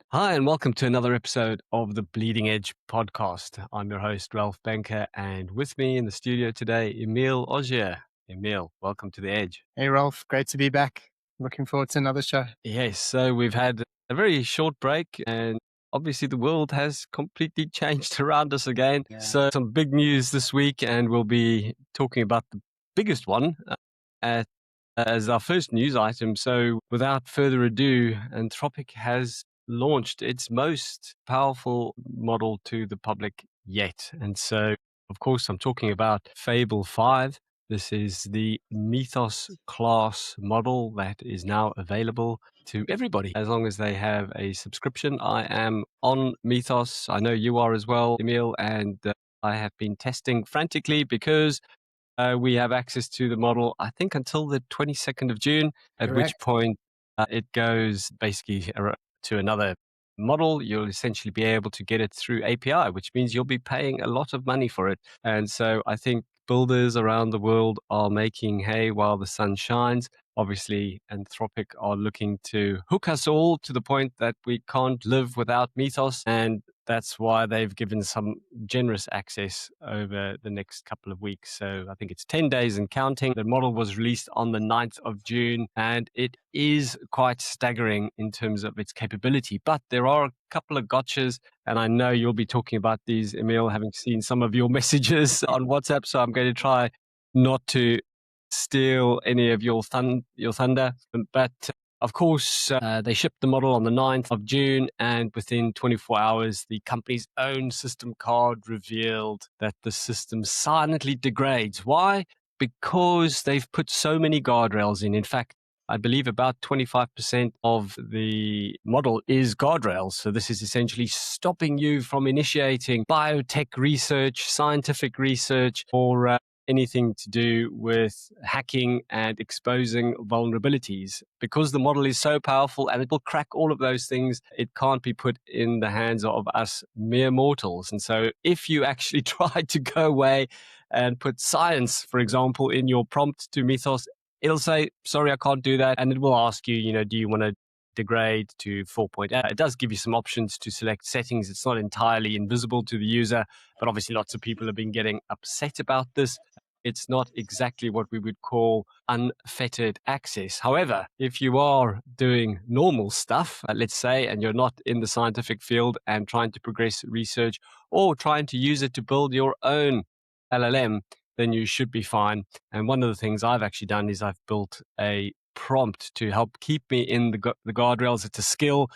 Hi, and welcome to another episode of the Bleeding Edge podcast. I'm your host, Ralph Banker, and with me in the studio today, Emil Ogier. Emil, welcome to the Edge. Hey, Rolf. Great to be back. Looking forward to another show. Yes, so we've had a very short break, and obviously the world has completely changed around us again. Yeah. So, some big news this week, and we'll be talking about the biggest one at, as our first news item. So, without further ado, Anthropic has launched its most powerful model to the public yet. And so, of course, I'm talking about Fable 5. This is the Mythos class model that is now available to everybody as long as they have a subscription. I am on Mythos. I know you are as well, Emil, and I have been testing frantically because we have access to the model, I think, until the 22nd of June, at which Correct. point it goes basically to another model. You'll essentially be able to get it through API, which means you'll be paying a lot of money for it. And so I think builders around the world are making hay while the sun shines. Obviously, Anthropic are looking to hook us all to the point that we can't live without Mythos. And that's why they've given some generous access over the next couple of weeks. So I think it's 10 days and counting. The model was released on the 9th of June, and it is quite staggering in terms of its capability. But there are a couple of gotchas, and I know you'll be talking about these, Emil, having seen some of your messages on WhatsApp. So I'm going to try not to steal any of your thunder. But of course, they shipped the model on the 9th of June, and within 24 hours, the company's own system card revealed that the system silently degrades. Why? Because they've put so many guardrails in. In fact, I believe about 25% of the model is guardrails. So this is essentially stopping you from initiating biotech research, scientific research, or anything to do with hacking and exposing vulnerabilities. Because the model is so powerful and it will crack all of those things, it can't be put in the hands of us mere mortals. And so if you actually try to go away and put science, for example, in your prompt to Mythos, it'll say, sorry, I can't do that. And it will ask you, do you want to degrade to 4.8? It does give you some options to select settings. It's not entirely invisible to the user, but obviously lots of people have been getting upset about this. It's not exactly what we would call unfettered access. However, if you are doing normal stuff, let's say, and you're not in the scientific field and trying to progress research or trying to use it to build your own LLM, then you should be fine. And one of the things I've actually done is I've built a prompt to help keep me in the guardrails. It's a skill.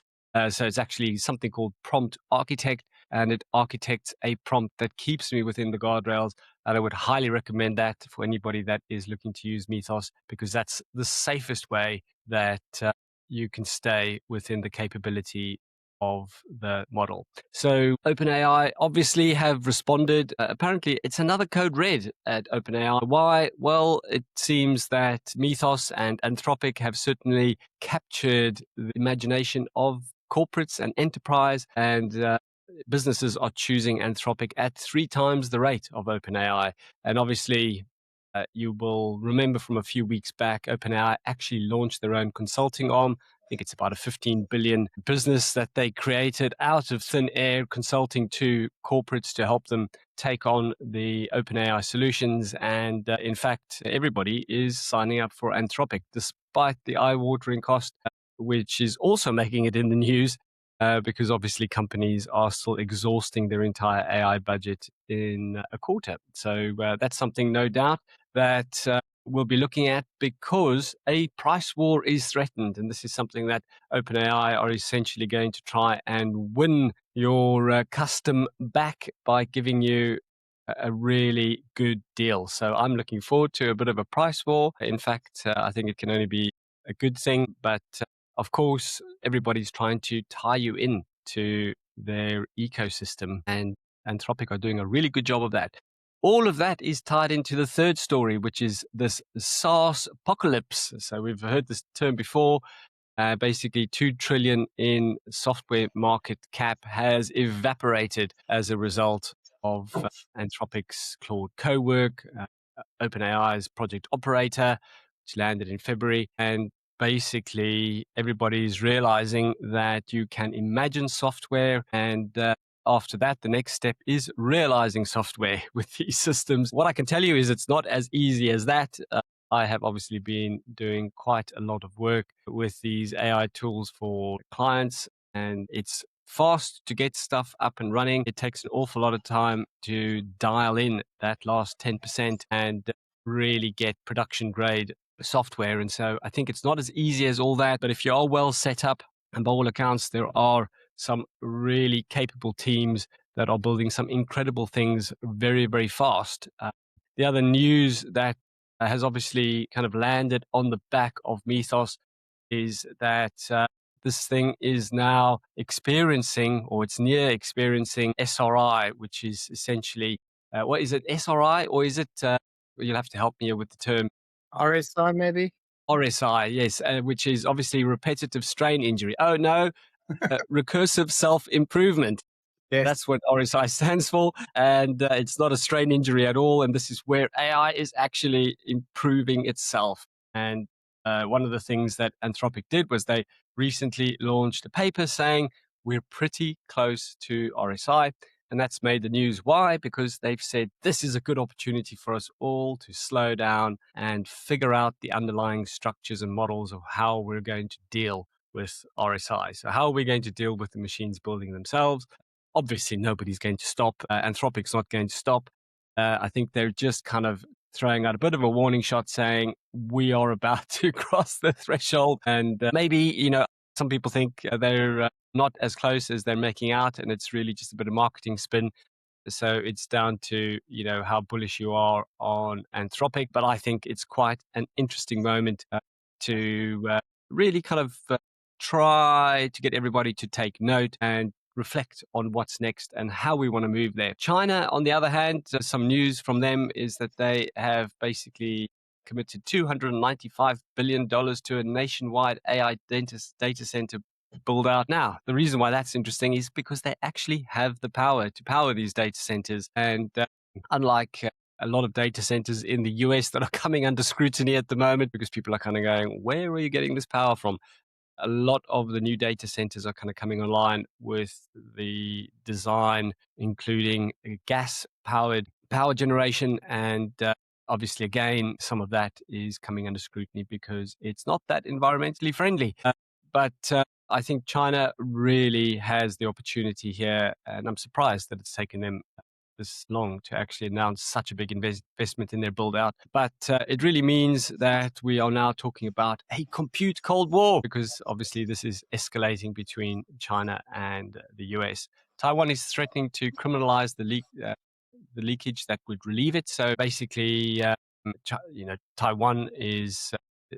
So it's actually something called Prompt Architect, and it architects a prompt that keeps me within the guardrails. And I would highly recommend that for anybody that is looking to use Mythos, because that's the safest way that you can stay within the capability of the model. So OpenAI obviously have responded. Apparently, it's another code red at OpenAI. Why? Well, it seems that Mythos and Anthropic have certainly captured the imagination of corporates and enterprise, and businesses are choosing Anthropic at 3 times the rate of OpenAI. And obviously, you will remember from a few weeks back, OpenAI actually launched their own consulting arm. I think it's about a 15 billion business that they created out of thin air, consulting to corporates to help them take on the OpenAI solutions. And in fact, everybody is signing up for Anthropic, despite the eye-watering cost, which is also making it in the news. Because obviously companies are still exhausting their entire AI budget in a quarter. So that's something, no doubt, that we'll be looking at, because a price war is threatened. And this is something that OpenAI are essentially going to try and win your custom back by giving you a really good deal. So I'm looking forward to a bit of a price war. In fact, I think it can only be a good thing. But of course, everybody's trying to tie you in to their ecosystem, and Anthropic are doing a really good job of that. All of that is tied into the third story, which is this SaaS apocalypse. So we've heard this term before. Basically, 2 trillion in software market cap has evaporated as a result of Anthropic's Claude Cowork, OpenAI's Project Operator, which landed in February, and basically everybody's realizing that you can imagine software and after that, the next step is realizing software with these systems. What I can tell you is it's not as easy as that. I have obviously been doing quite a lot of work with these AI tools for clients, and it's fast to get stuff up and running. It takes an awful lot of time to dial in that last 10% and really get production grade software. And so I think it's not as easy as all that, but if you are well set up, and by all accounts, there are some really capable teams that are building some incredible things very, very fast. The other news that has obviously kind of landed on the back of Mythos is that this thing is now experiencing, or it's near experiencing SRI, which is essentially, what is it, SRI, or is it, you'll have to help me with the term, RSI maybe? RSI, yes, which is obviously repetitive strain injury. Oh, no, recursive self improvement. Yes. That's what RSI stands for. And it's not a strain injury at all. And this is where AI is actually improving itself. And one of the things that Anthropic did was they recently launched a paper saying we're pretty close to RSI. And that's made the news. Why? Because they've said this is a good opportunity for us all to slow down and figure out the underlying structures and models of how we're going to deal with RSI. So, how are we going to deal with the machines building themselves? Obviously, nobody's going to stop. Anthropic's not going to stop. I think they're just kind of throwing out a bit of a warning shot saying we are about to cross the threshold. And maybe, some people think they're not as close as they're making out, and it's really just a bit of marketing spin. So it's down to, how bullish you are on Anthropic. But I think it's quite an interesting moment to really kind of try to get everybody to take note and reflect on what's next and how we want to move there. China, on the other hand, some news from them is that they have basically committed $295 billion to a nationwide AI data center build out. Now, the reason why that's interesting is because they actually have the power to power these data centers. And unlike a lot of data centers in the US that are coming under scrutiny at the moment because people are kind of going, where are you getting this power from? A lot of the new data centers are kind of coming online with the design, including gas powered power generation. And obviously, again, some of that is coming under scrutiny because it's not that environmentally friendly. But I think China really has the opportunity here. And I'm surprised that it's taken them this long to actually announce such a big investment in their build out. But it really means that we are now talking about a compute Cold War because obviously this is escalating between China and the US. Taiwan is threatening to criminalize the leakage that would relieve it. So basically, Taiwan is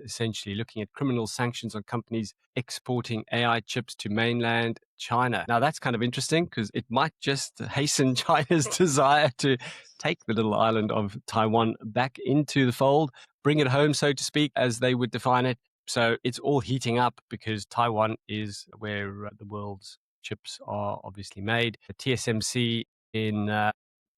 essentially looking at criminal sanctions on companies exporting AI chips to mainland China. Now, that's kind of interesting because it might just hasten China's desire to take the little island of Taiwan back into the fold, bring it home, so to speak, as they would define it. So it's all heating up because Taiwan is where the world's chips are obviously made. The TSMC in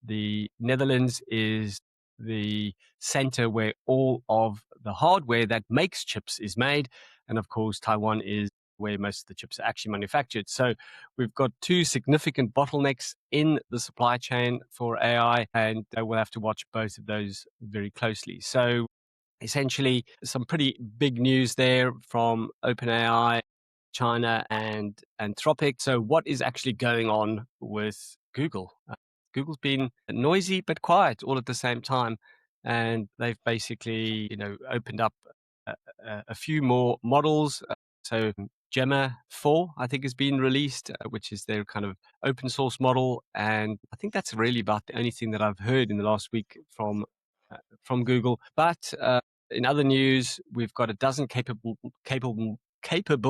the Netherlands is the center where all of the hardware that makes chips is made. And of course, Taiwan is where most of the chips are actually manufactured. So we've got two significant bottlenecks in the supply chain for AI, and we'll have to watch both of those very closely. So essentially, some pretty big news there from OpenAI, China, and Anthropic. So what is actually going on with Google? Google's been noisy but quiet all at the same time, and they've basically, opened up a few more models. So Gemma 4, I think, has been released, which is their kind of open source model, and I think that's really about the only thing that I've heard in the last week from Google. But in other news, we've got a dozen capable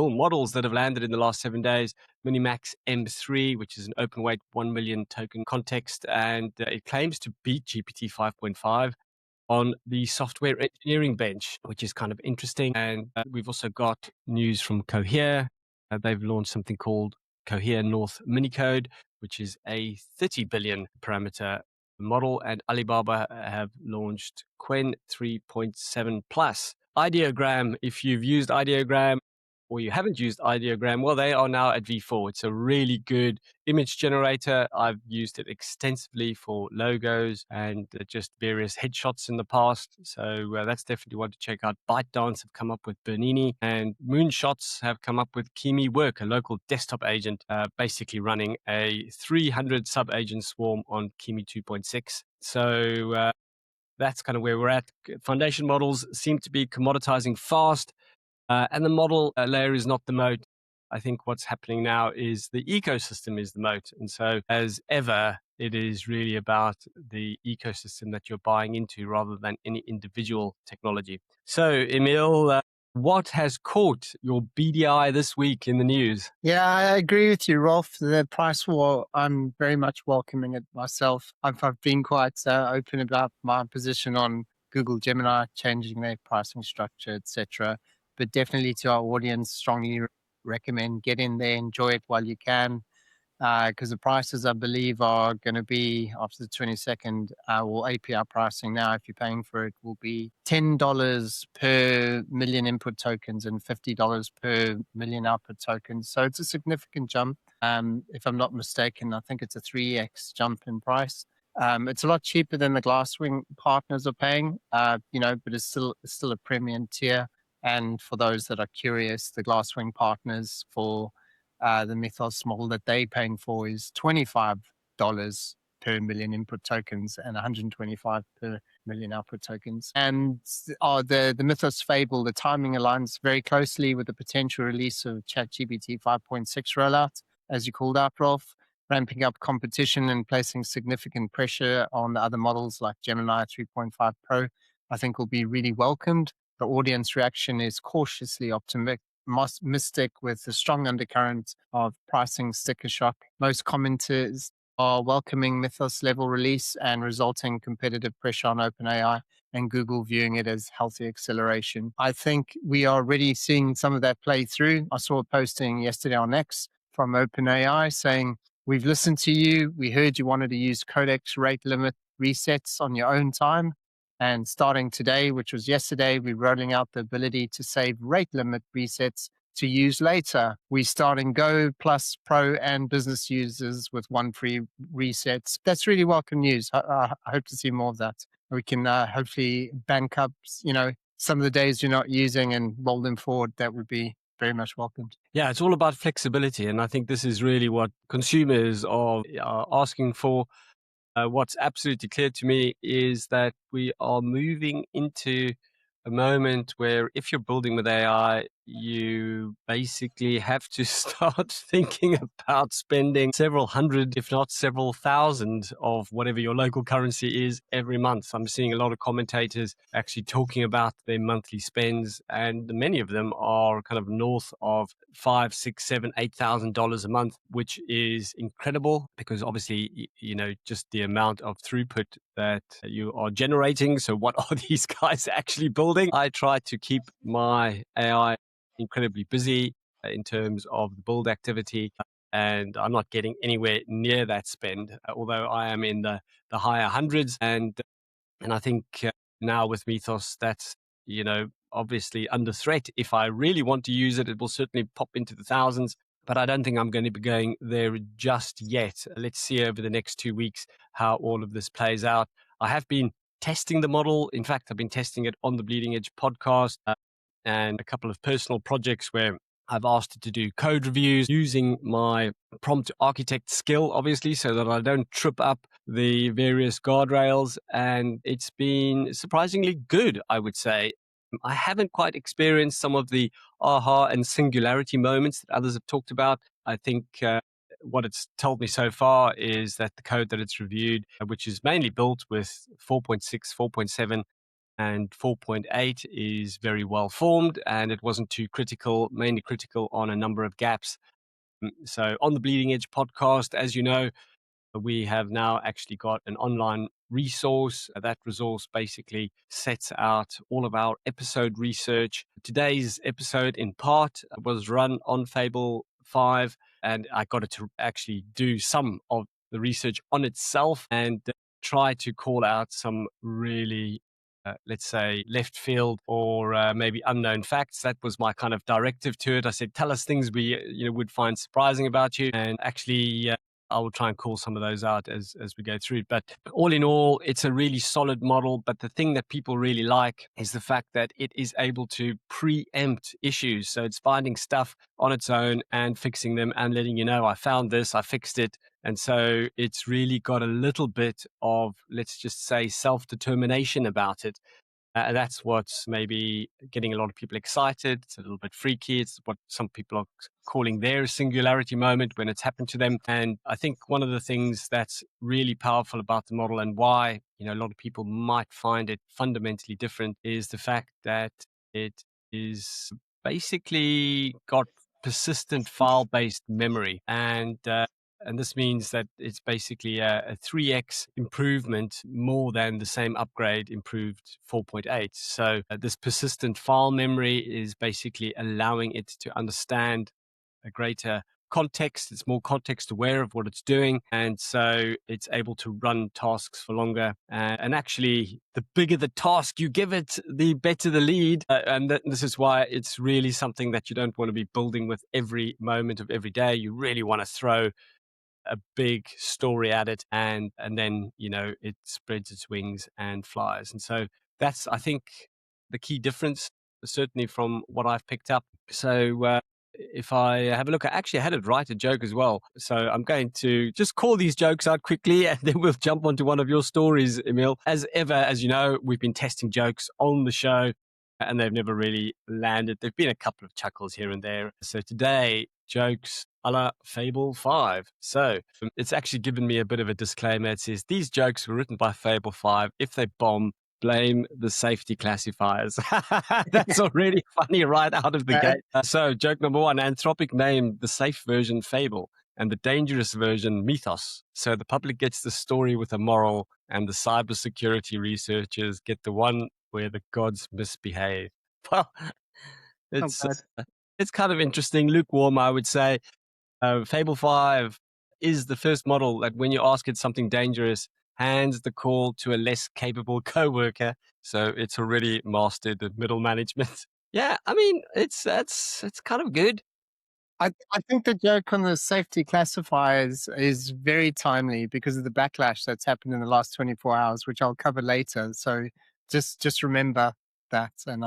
models that have landed in the last 7 days. Minimax M3, which is an open weight 1 million token context, and it claims to beat GPT 5.5 on the software engineering bench, which is kind of interesting. And we've also got news from Cohere. They've launched something called Cohere North Minicode, which is a 30 billion parameter model. And Alibaba have launched Qwen 3.7 Plus, Ideogram, if you've used Ideogram or you haven't used Ideogram, well, they are now at V4. It's a really good image generator. I've used it extensively for logos and just various headshots in the past. So that's definitely one to check out. ByteDance have come up with Bernini, and Moonshots have come up with Kimi Work, a local desktop agent, basically running a 300 sub-agent swarm on Kimi 2.6. So that's kind of where we're at. Foundation models seem to be commoditizing fast, and the model layer is not the moat. I think what's happening now is the ecosystem is the moat. And so, as ever, it is really about the ecosystem that you're buying into rather than any individual technology. So, Emil, what has caught your BDI this week in the news? Yeah, I agree with you, Rolf. The price war, I'm very much welcoming it myself. I've been quite open about my position on Google Gemini changing their pricing structure, etc. But definitely to our audience, strongly recommend get in there, enjoy it while you can. Because the prices, I believe, are going to be after the 22nd, or API pricing now, if you're paying for it, will be $10 per million input tokens and $50 per million output tokens. So it's a significant jump. If I'm not mistaken, I think it's a 3x jump in price. It's a lot cheaper than the Glasswing partners are paying, but it's still a premium tier. And for those that are curious, the Glasswing partners for the Mythos model that they're paying for is $25 per million input tokens and 125 per million output tokens. And the Mythos Fable, the timing aligns very closely with the potential release of ChatGPT 5.6 rollout, as you called out, Rolf, ramping up competition and placing significant pressure on the other models like Gemini 3.5 Pro, I think will be really welcomed. The audience reaction is cautiously optimistic mystic with a strong undercurrent of pricing sticker shock. Most commenters are welcoming Mythos level release and resulting competitive pressure on OpenAI and Google viewing it as healthy acceleration. I think we are already seeing some of that play through. I saw a posting yesterday on X from OpenAI saying, "We've listened to you. We heard you wanted to use codex rate limit resets on your own time. And starting today, which was yesterday, we're rolling out the ability to save rate limit resets to use later. We starting Go Plus Pro and business users with one free resets. That's really welcome news. I hope to see more of that. We can hopefully bank up, some of the days you're not using and roll them forward. That would be very much welcomed. Yeah, it's all about flexibility. And I think this is really what consumers are asking for. What's absolutely clear to me is that we are moving into a moment where if you're building with AI, you basically have to start thinking about spending several hundred, if not several thousand of whatever your local currency is every month. I'm seeing a lot of commentators actually talking about their monthly spends, and many of them are kind of north of five, six, seven, $8,000 a month, which is incredible because obviously, just the amount of throughput that you are generating. So, what are these guys actually building? I try to keep my AI incredibly busy in terms of the build activity. And I'm not getting anywhere near that spend, although I am in the higher hundreds. And I think now with Mythos, that's, obviously under threat. If I really want to use it, it will certainly pop into the thousands. But I don't think I'm going to be going there just yet. Let's see over the next 2 weeks how all of this plays out. I have been testing the model. In fact, I've been testing it on the Bleeding Edge podcast and a couple of personal projects where I've asked it to do code reviews using my prompt architect skill, obviously, so that I don't trip up the various guardrails. And it's been surprisingly good, I would say. I haven't quite experienced some of the aha and singularity moments that others have talked about. I think what it's told me so far is that the code that it's reviewed, which is mainly built with 4.6, 4.7, and 4.8 is very well formed, and it wasn't too critical, mainly critical on a number of gaps. So on the Bleeding Edge podcast, as you know, we have now actually got an online resource. That resource basically sets out all of our episode research. Today's episode, in part, was run on Fable 5, and I got it to actually do some of the research on itself and try to call out some really let's say, left field or maybe unknown facts. That was my kind of directive to it. I said, tell us things we would find surprising about you, and actually. I will try and call some of those out as we go through. But all in all, it's a really solid model. But the thing that people really like is the fact that it is able to preempt issues. So it's finding stuff on its own and fixing them and letting you know, I found this, I fixed it. And so it's really got a little bit of, let's just say, self-determination about it. And that's what's maybe getting a lot of people excited. It's a little bit freaky. It's what some people are calling their singularity moment when it's happened to them. And I think one of the things that's really powerful about the model and why, a lot of people might find it fundamentally different is the fact that it is basically got persistent file-based memory. And this means that it's basically a 3x improvement more than the same upgrade improved 4.8. So this persistent file memory is basically allowing it to understand a greater context. It's more context aware of what it's doing. And so it's able to run tasks for longer. And actually, the bigger the task you give it, the better the lead. This is why it's really something that you don't want to be building with every moment of every day. You really want to throw a big story at it, and then it spreads its wings and flies. And so that's, I think, the key difference, certainly from what I've picked up. So if I have a look, I actually had it write a joke as well. So I'm going to just call these jokes out quickly, and then we'll jump onto one of your stories, Emil. As ever, as you know, we've been testing jokes on the show, and they've never really landed. There've been a couple of chuckles here and there. So today, jokes a la Fable 5. So it's actually given me a bit of a disclaimer. It says, these jokes were written by Fable 5. If they bomb, blame the safety classifiers. That's already funny right out of the gate. So joke number one, Anthropic named the safe version Fable and the dangerous version Mythos. So the public gets the story with a moral, and the cybersecurity researchers get the one where the gods misbehave. Well, Oh, it's God. it's kind of interesting, lukewarm, I would say. Fable 5 is the first model that when you ask it something dangerous, hands the call to a less capable coworker. So it's already mastered the middle management. Yeah, I mean, it's kind of good. I think the joke on the safety classifiers is very timely because of the backlash that's happened in the last 24 hours, which I'll cover later. So just remember that, and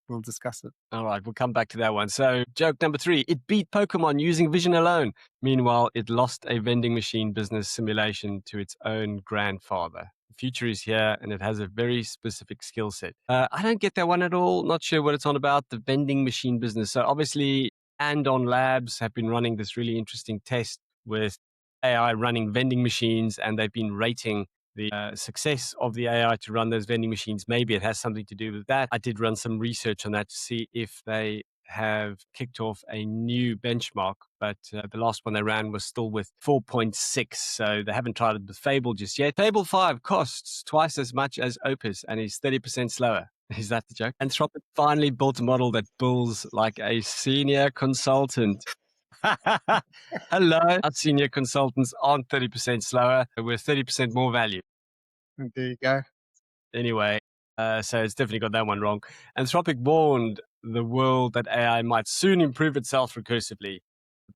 we'll discuss it. All right, we'll come back to that one. So, joke number 3, it beat Pokemon using vision alone. Meanwhile, it lost a vending machine business simulation to its own grandfather. The future is here, and it has a very specific skill set. I don't get that one at all. Not sure what it's on about, the vending machine business. So, obviously, Andon Labs have been running this really interesting test with AI running vending machines, and they've been rating the success of the AI to run those vending machines. Maybe it has something to do with that. I did run some research on that to see if they have kicked off a new benchmark, but the last one they ran was still with 4.6. So they haven't tried it with Fable just yet. Fable 5 costs twice as much as Opus and is 30% slower. Is that the joke? Anthropic finally built a model that bills like a senior consultant. Hello. Our senior consultants aren't 30% slower. We're 30% more value. There you go. Anyway, so it's definitely got that one wrong. Anthropic warned the world that AI might soon improve itself recursively.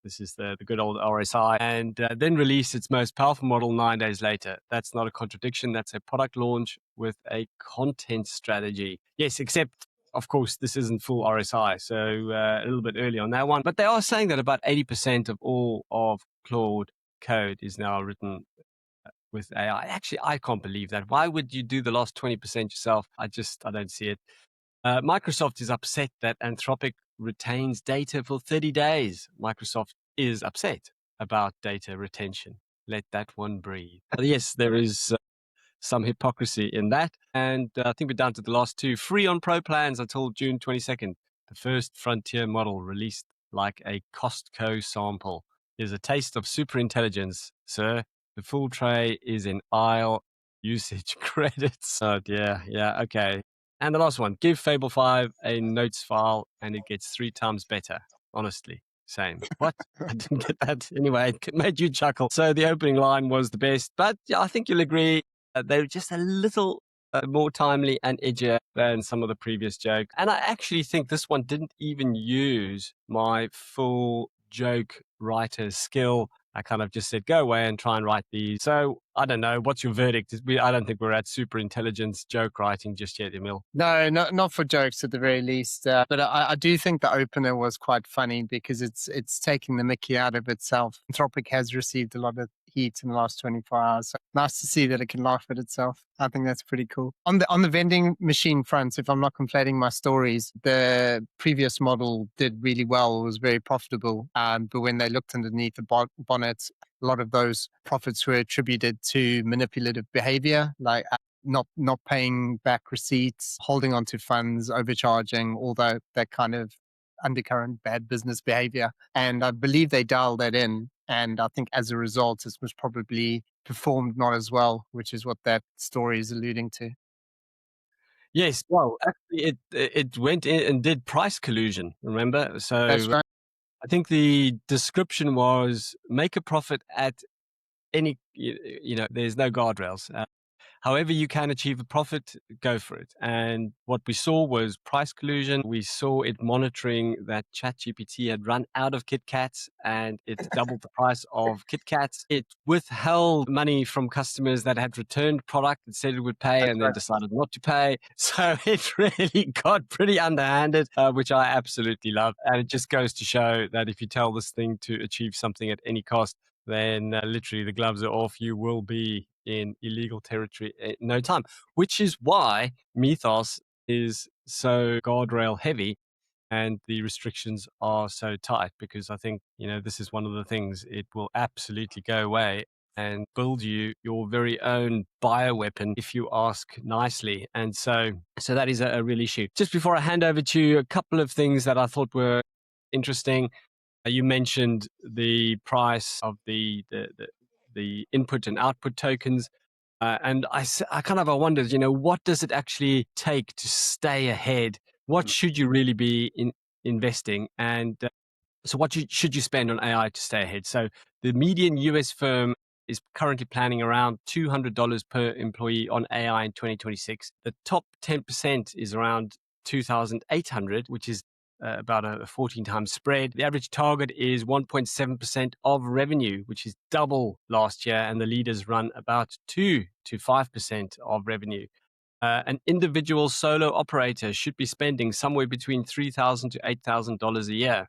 This is the good old RSI, and then release its most powerful model 9 days later. That's not a contradiction. That's a product launch with a content strategy. Yes, except, of course, this isn't full RSI, so a little bit early on that one. But they are saying that about 80% of all of Claude code is now written with AI. Actually, I can't believe that. Why would you do the last 20% yourself? I don't see it. Microsoft is upset that Anthropic retains data for 30 days. Microsoft is upset about data retention. Let that one breathe. Yes, there is some hypocrisy in that. And I think we're down to the last two. Free on Pro plans until June 22nd. The first frontier model released like a Costco sample is a taste of super intelligence, sir. The full tray is in aisle usage credits. Oh dear. Yeah, okay. And the last one, give Fable 5 a notes file and it gets 3 times better. Honestly, same. What? I didn't get that. Anyway, it made you chuckle. So the opening line was the best, but yeah, I think you'll agree they're just a little more timely and edgier than some of the previous jokes. And I actually think this one didn't even use my full joke writer skill. I kind of just said, go away and try and write these. So I don't know. What's your verdict? I don't think we're at super intelligence joke writing just yet, Emil. No, not for jokes at the very least. But I do think the opener was quite funny because it's taking the mickey out of itself. Anthropic has received a lot of heat in the last 24 hours. So nice to see that it can laugh at itself. I think that's pretty cool. On the vending machine front, if I'm not conflating my stories, the previous model did really well. It was very profitable. But when they looked underneath the bonnet, a lot of those profits were attributed to manipulative behavior, like not paying back receipts, holding on to funds, overcharging, all that kind of undercurrent bad business behavior. And I believe they dialed that in. And I think as a result, it was probably performed not as well, which is what that story is alluding to. Yes, well, actually, it went in and did price collusion. Remember, That's so right. I think the description was make a profit at any. There's no guardrails. However, you can achieve a profit, go for it. And what we saw was price collusion. We saw it monitoring that ChatGPT had run out of Kit Kats and it doubled the price of Kit Kats. It withheld money from customers that had returned product and said it would pay That's and then right. decided not to pay. So it really got pretty underhanded, which I absolutely love. And it just goes to show that if you tell this thing to achieve something at any cost, then literally the gloves are off. You will be in illegal territory in no time, which is why Mythos is so guardrail heavy and the restrictions are so tight because I think, this is one of the things it will absolutely go away and build you your very own bioweapon if you ask nicely. And so that is a real issue. Just before I hand over to you, a couple of things that I thought were interesting. You mentioned the price of the input and output tokens. And I kind of I wondered, what does it actually take to stay ahead? What should you really be investing? And so should you spend on AI to stay ahead? So the median US firm is currently planning around $200 per employee on AI in 2026. The top 10% is around 2,800, which is about a 14 times spread. The average target is 1.7% of revenue, which is double last year, and the leaders run about 2 to 5% of revenue. An individual solo operator should be spending somewhere between $3,000 to $8,000 a year.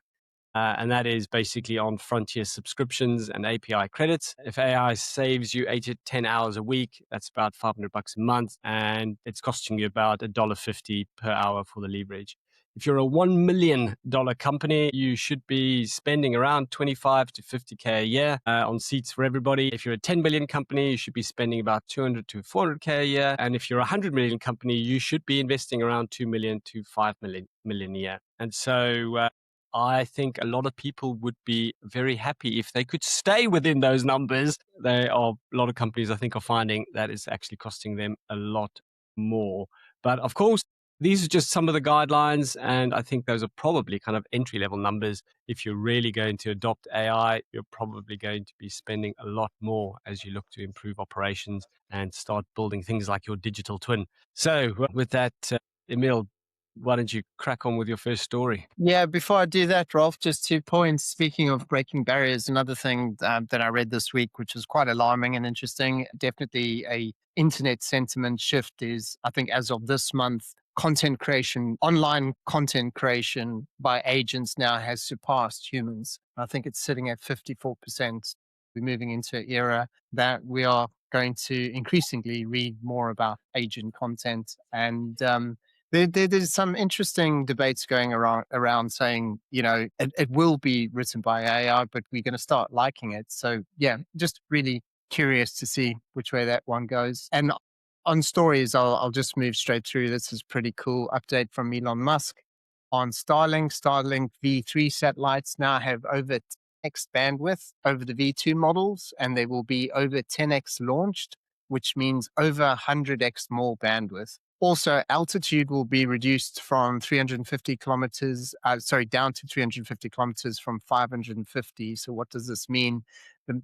And that is basically on Frontier subscriptions and API credits. If AI saves you 8 to 10 hours a week, that's about $500 a month, and it's costing you about $1.50 per hour for the leverage. If you're a $1 million company, you should be spending around 25 to 50K a year on seats for everybody. If you're a 10 billion company, you should be spending about 200 to 400K a year. And if you're a 100 million company, you should be investing around 2 million to 5 million a year. And so I think a lot of people would be very happy if they could stay within those numbers. There are a lot of companies I think are finding that it's actually costing them a lot more. But of course, these are just some of the guidelines, and I think those are probably kind of entry level numbers. If you're really going to adopt AI, you're probably going to be spending a lot more as you look to improve operations and start building things like your digital twin. So, with that, Emil, why don't you crack on with your first story? Yeah, before I do that, Rolf, just 2 points. Speaking of breaking barriers, another thing that I read this week, which was quite alarming and interesting, definitely a internet sentiment shift is, I think, as of this month, content creation, online content creation by agents now has surpassed humans. I think it's sitting at 54%. We're moving into an era that we are going to increasingly read more about agent content. And there's some interesting debates going around saying, it will be written by AI, but we're going to start liking it. So yeah, just really curious to see which way that one goes. And on stories, I'll just move straight through. This is pretty cool update from Elon Musk on Starlink. Starlink V3 satellites now have over 10x bandwidth over the V2 models, and they will be over 10x launched, which means over 100x more bandwidth. Also, altitude will be reduced from 350 kilometers, down to 350 kilometers from 550. So what does this mean?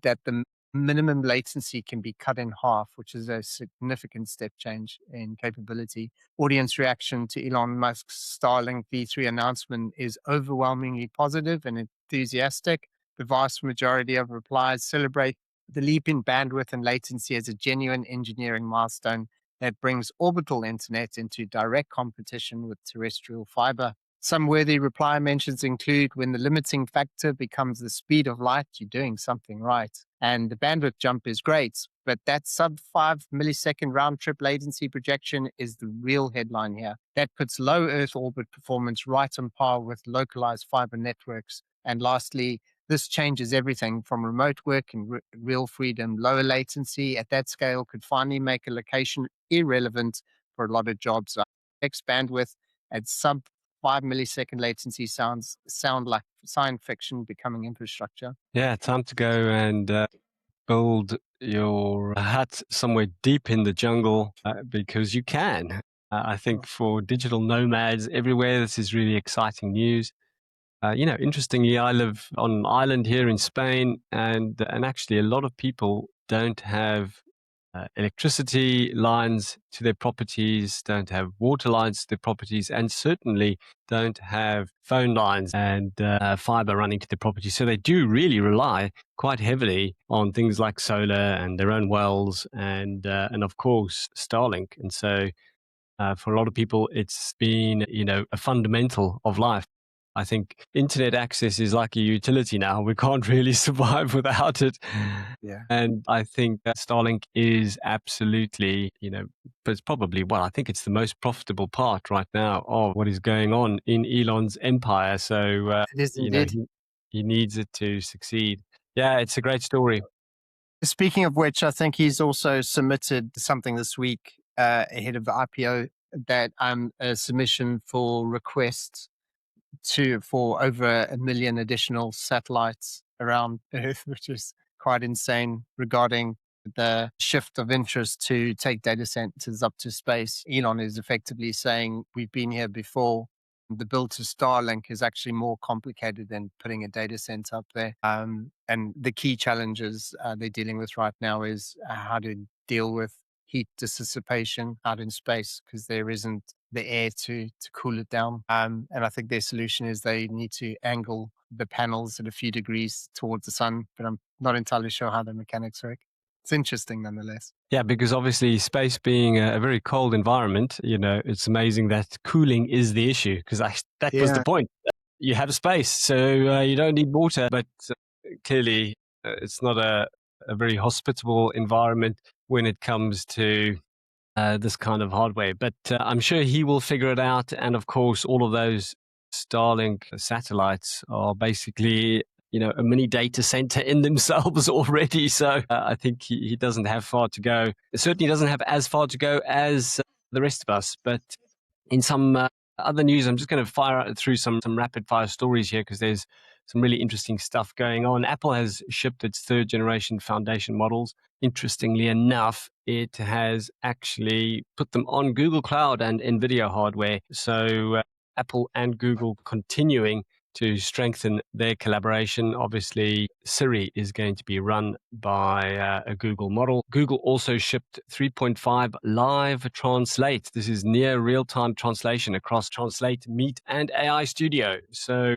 That the minimum latency can be cut in half, which is a significant step change in capability. Audience reaction to Elon Musk's Starlink V3 announcement is overwhelmingly positive and enthusiastic. The vast majority of replies celebrate the leap in bandwidth and latency as a genuine engineering milestone that brings orbital internet into direct competition with terrestrial fiber. Some worthy reply mentions include when the limiting factor becomes the speed of light, you're doing something right. And the bandwidth jump is great, but that sub 5 millisecond round trip latency projection is the real headline here. That puts low Earth orbit performance right on par with localized fiber networks. And lastly, this changes everything from remote work and real freedom. Lower latency at that scale could finally make a location irrelevant for a lot of jobs. X bandwidth at sub 5 millisecond latency sound like science fiction becoming infrastructure. Yeah, time to go and build your hut somewhere deep in the jungle because you can. I think for digital nomads everywhere, this is really exciting news. Interestingly, I live on an island here in Spain, and actually a lot of people don't have electricity lines to their properties, don't have water lines to their properties, and certainly don't have phone lines and fiber running to their properties. So they do really rely quite heavily on things like solar and their own wells and of course Starlink. And so for a lot of people, it's been, a fundamental of life. I think internet access is like a utility now. We can't really survive without it. Yeah. And I think that Starlink is absolutely, but it's probably, well, I think it's the most profitable part right now of what is going on in Elon's empire. So, It is you know, indeed. he, he needs it to succeed. Yeah, it's a great story. Speaking of which, I think he's also submitted something this week ahead of the IPO that a submission for requests for over 1 million additional satellites around Earth, which is quite insane regarding the shift of interest to take data centers up to space. Elon is effectively saying we've been here before. The build to Starlink is actually more complicated than putting a data center up there. And the key challenges they're dealing with right now is how to deal with heat dissipation out in space because there isn't the air to cool it down. And I think their solution is they need to angle the panels at a few degrees towards the sun, but I'm not entirely sure how the mechanics work. It's interesting nonetheless. Yeah, because obviously space being a very cold environment, it's amazing that cooling is the issue because that was the Yeah. point. You have space, so you don't need water, but clearly it's not a very hospitable environment when it comes to this kind of hardware. But I'm sure he will figure it out. And of course, all of those Starlink satellites are basically, a mini data center in themselves already. So I think he doesn't have far to go. It certainly doesn't have as far to go as the rest of us. But in some other news, I'm just going to fire through some rapid fire stories here because there's some really interesting stuff going on. Apple has shipped its third generation foundation models. Interestingly enough, it has actually put them on Google Cloud and NVIDIA hardware. So Apple and Google continuing to strengthen their collaboration. Obviously, Siri is going to be run by a Google model. Google also shipped 3.5 Live Translate. This is near real-time translation across Translate, Meet, and AI Studio. So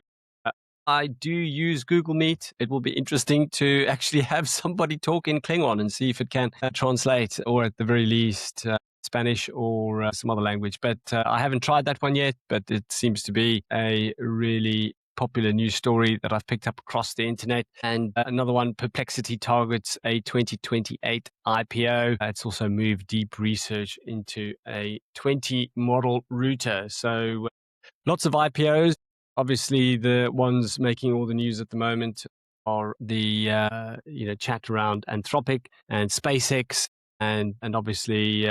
I do use Google Meet. It will be interesting to actually have somebody talk in Klingon and see if it can translate, or at the very least, Spanish or some other language. But I haven't tried that one yet, but it seems to be a really popular news story that I've picked up across the internet. And another one, Perplexity targets a 2028 IPO. It's also moved deep research into a 20 model router. So lots of IPOs. Obviously, the ones making all the news at the moment are the chat around Anthropic and SpaceX and obviously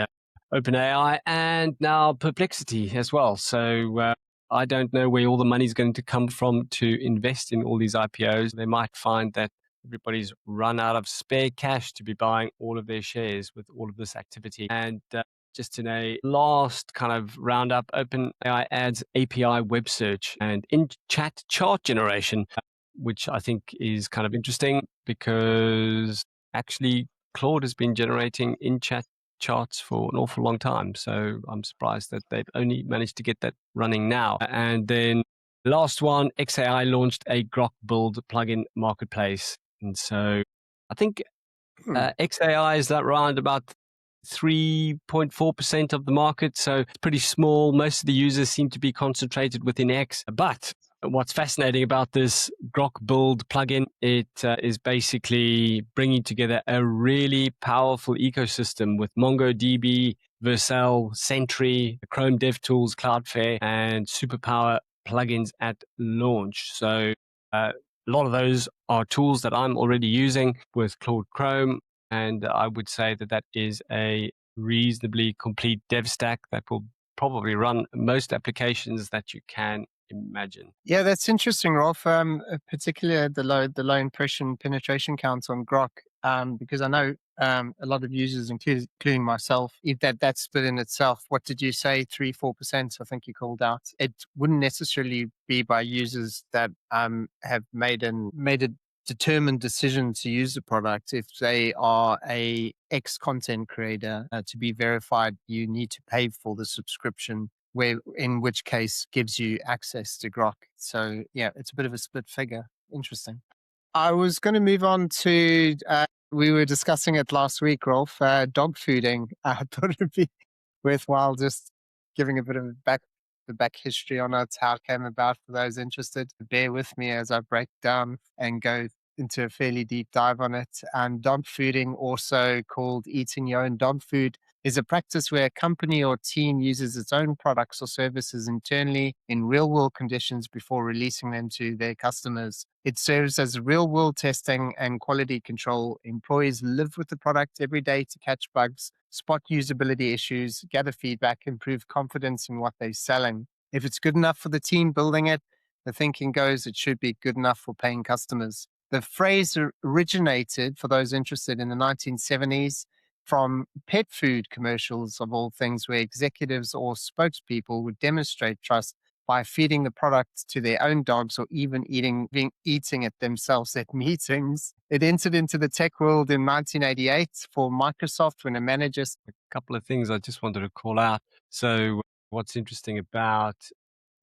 OpenAI and now Perplexity as well. So I don't know where all the money is going to come from to invest in all these IPOs. They might find that everybody's run out of spare cash to be buying all of their shares with all of this activity. And just in a last kind of roundup, OpenAI adds API web search and in-chat chart generation, which I think is kind of interesting because actually, Claude has been generating in-chat charts for an awful long time. So I'm surprised that they've only managed to get that running now. And then last one, XAI launched a Grok build plugin marketplace. And so I think Hmm. XAI is that around about 3.4% of the market. So it's pretty small. Most of the users seem to be concentrated within X. But what's fascinating about this Grok build plugin, it is basically bringing together a really powerful ecosystem with MongoDB, Vercel, Sentry, Chrome DevTools, Cloudflare, and Superpower plugins at launch. So a lot of those are tools that I'm already using with Claude Chrome, and I would say that that is a reasonably complete dev stack that will probably run most applications that you can imagine. Yeah, that's interesting, Rolf. Particularly the low impression penetration counts on Grok, because I know a lot of users, including myself, if that's split in itself. What did you say? 3-4%? I think you called out. It wouldn't necessarily be by users that have made a determined decision to use the product. If they are a ex content creator, to be verified, you need to pay for the subscription, where in which case gives you access to Grok. So yeah, it's a bit of a split figure. Interesting. I was going to move on to we were discussing it last week, Rolf. Dog fooding. I thought it'd be worthwhile just giving a bit of the back history on it, how it came about for those interested. Bear with me as I break down and go into a fairly deep dive on it. Dog fooding, also called eating your own dog food, is a practice where a company or team uses its own products or services internally in real world conditions before releasing them to their customers. It serves as real world testing and quality control. Employees live with the product every day to catch bugs, spot usability issues, gather feedback, improve confidence in what they're selling. If it's good enough for the team building it, the thinking goes it should be good enough for paying customers. The phrase originated, for those interested, in the 1970s from pet food commercials, of all things, where executives or spokespeople would demonstrate trust by feeding the product to their own dogs or even eating it themselves at meetings. It entered into the tech world in 1988 for Microsoft when a manager. A couple of things I just wanted to call out. So, what's interesting about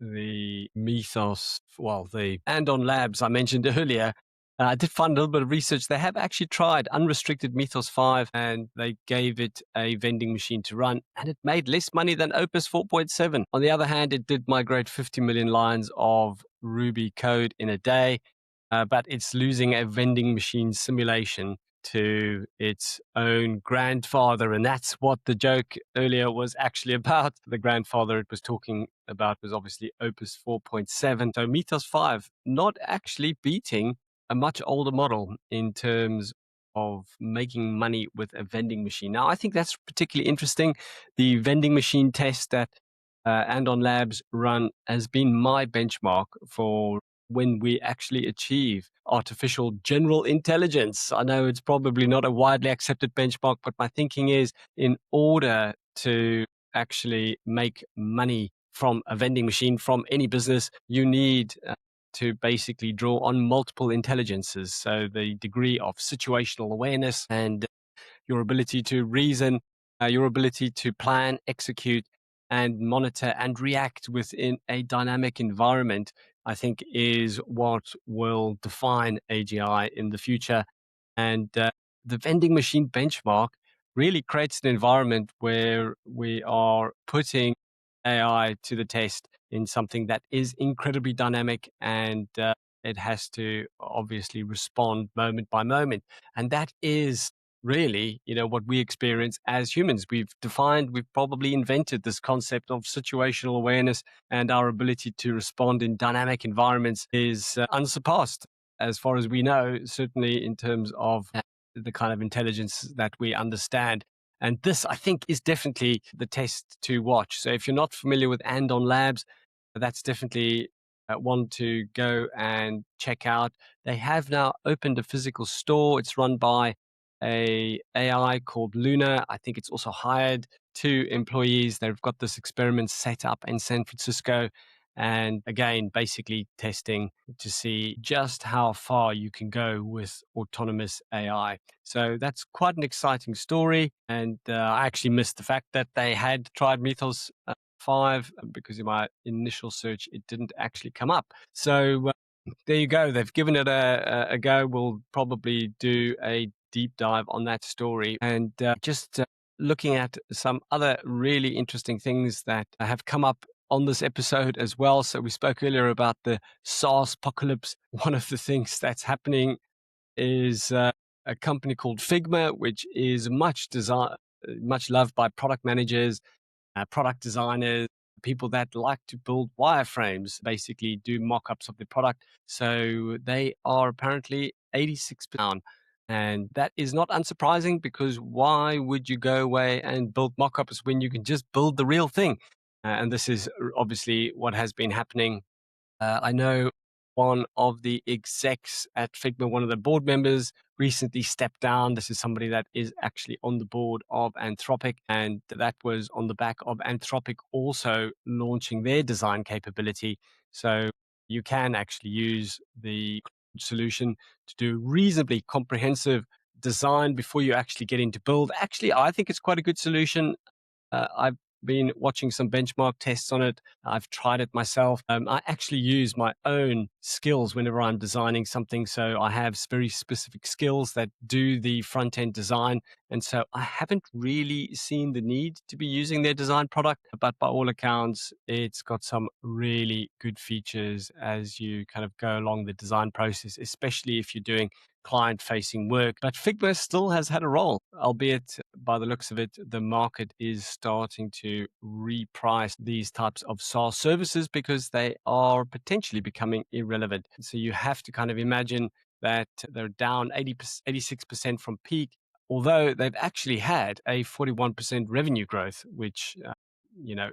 the Mythos, well, the Andon Labs I mentioned earlier, I did find a little bit of research. They have actually tried unrestricted Mythos 5 and they gave it a vending machine to run and it made less money than Opus 4.7. On the other hand, it did migrate 50 million lines of Ruby code in a day, but it's losing a vending machine simulation to its own grandfather. And that's what the joke earlier was actually about. The grandfather it was talking about was obviously Opus 4.7. So Mythos 5 not actually beating a much older model in terms of making money with a vending machine. Now, I think that's particularly interesting. The vending machine test that Andon Labs run has been my benchmark for when we actually achieve artificial general intelligence. I know it's probably not a widely accepted benchmark, but my thinking is in order to actually make money from a vending machine, from any business, you need to basically draw on multiple intelligences. So the degree of situational awareness and your ability to reason, your ability to plan, execute, and monitor and react within a dynamic environment, I think is what will define AGI in the future. And the vending machine benchmark really creates an environment where we are putting AI to the test in something that is incredibly dynamic and it has to obviously respond moment by moment. And that is really, what we experience as humans. We've probably invented this concept of situational awareness, and our ability to respond in dynamic environments is unsurpassed as far as we know, certainly in terms of the kind of intelligence that we understand. And this, I think, is definitely the test to watch. So if you're not familiar with Andon Labs, that's definitely one to go and check out. They have now opened a physical store. It's run by a AI called Luna. I think it's also hired 2 employees. They've got this experiment set up in San Francisco. And again, basically testing to see just how far you can go with autonomous AI. So that's quite an exciting story. And I actually missed the fact that they had tried Mythos 5 because in my initial search, it didn't actually come up. So there you go. They've given it a go. We'll probably do a deep dive on that story and just looking at some other really interesting things that have come up on this episode as well. So we spoke earlier about the SaaS apocalypse. One of the things that's happening is a company called Figma, which is much loved by product managers, product designers, people that like to build wireframes, basically do mock-ups of the product. So they are apparently 86% down. And that is not unsurprising because why would you go away and build mock-ups when you can just build the real thing? And this is obviously what has been happening. I know one of the execs at Figma, one of the board members, recently stepped down. This is somebody that is actually on the board of Anthropic, and that was on the back of Anthropic also launching their design capability. So you can actually use the solution to do reasonably comprehensive design before you actually get into build. Actually, I think it's quite a good solution. I've been watching some benchmark tests on it. I've tried it myself. I actually use my own skills whenever I'm designing something. So I have very specific skills that do the front end design. And so I haven't really seen the need to be using their design product. But by all accounts, it's got some really good features as you kind of go along the design process, especially if you're doing client facing work. But Figma still has had a role, albeit by the looks of it, the market is starting to reprice these types of SaaS services because they are potentially becoming irrelevant. So you have to kind of imagine that they're down 86% from peak, although they've actually had a 41% revenue growth, which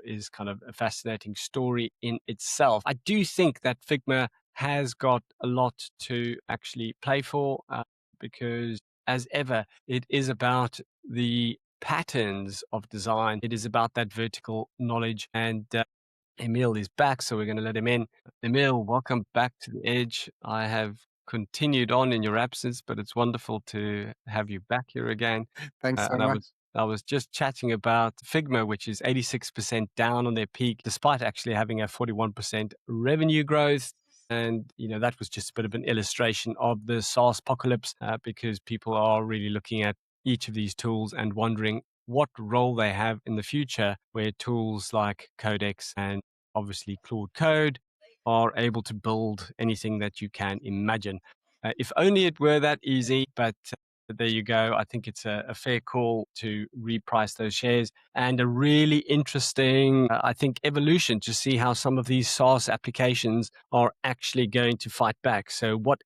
is kind of a fascinating story in itself. I do think that Figma has got a lot to actually play for because, as ever, it is about the patterns of design. It is about that vertical knowledge. And Emil is back, so we're going to let him in. Emil, welcome back to the Edge. I have continued on in your absence, but it's wonderful to have you back here again. Thanks so And much. I was just chatting about Figma, which is 86% down on their peak, despite actually having a 41% revenue growth. And that was just a bit of an illustration of the SaaS apocalypse, because people are really looking at each of these tools and wondering what role they have in the future, where tools like Codex and obviously Claude Code are able to build anything that you can imagine. If only it were that easy, but there you go. I think it's a fair call to reprice those shares and a really interesting, I think, evolution to see how some of these SaaS applications are actually going to fight back. So what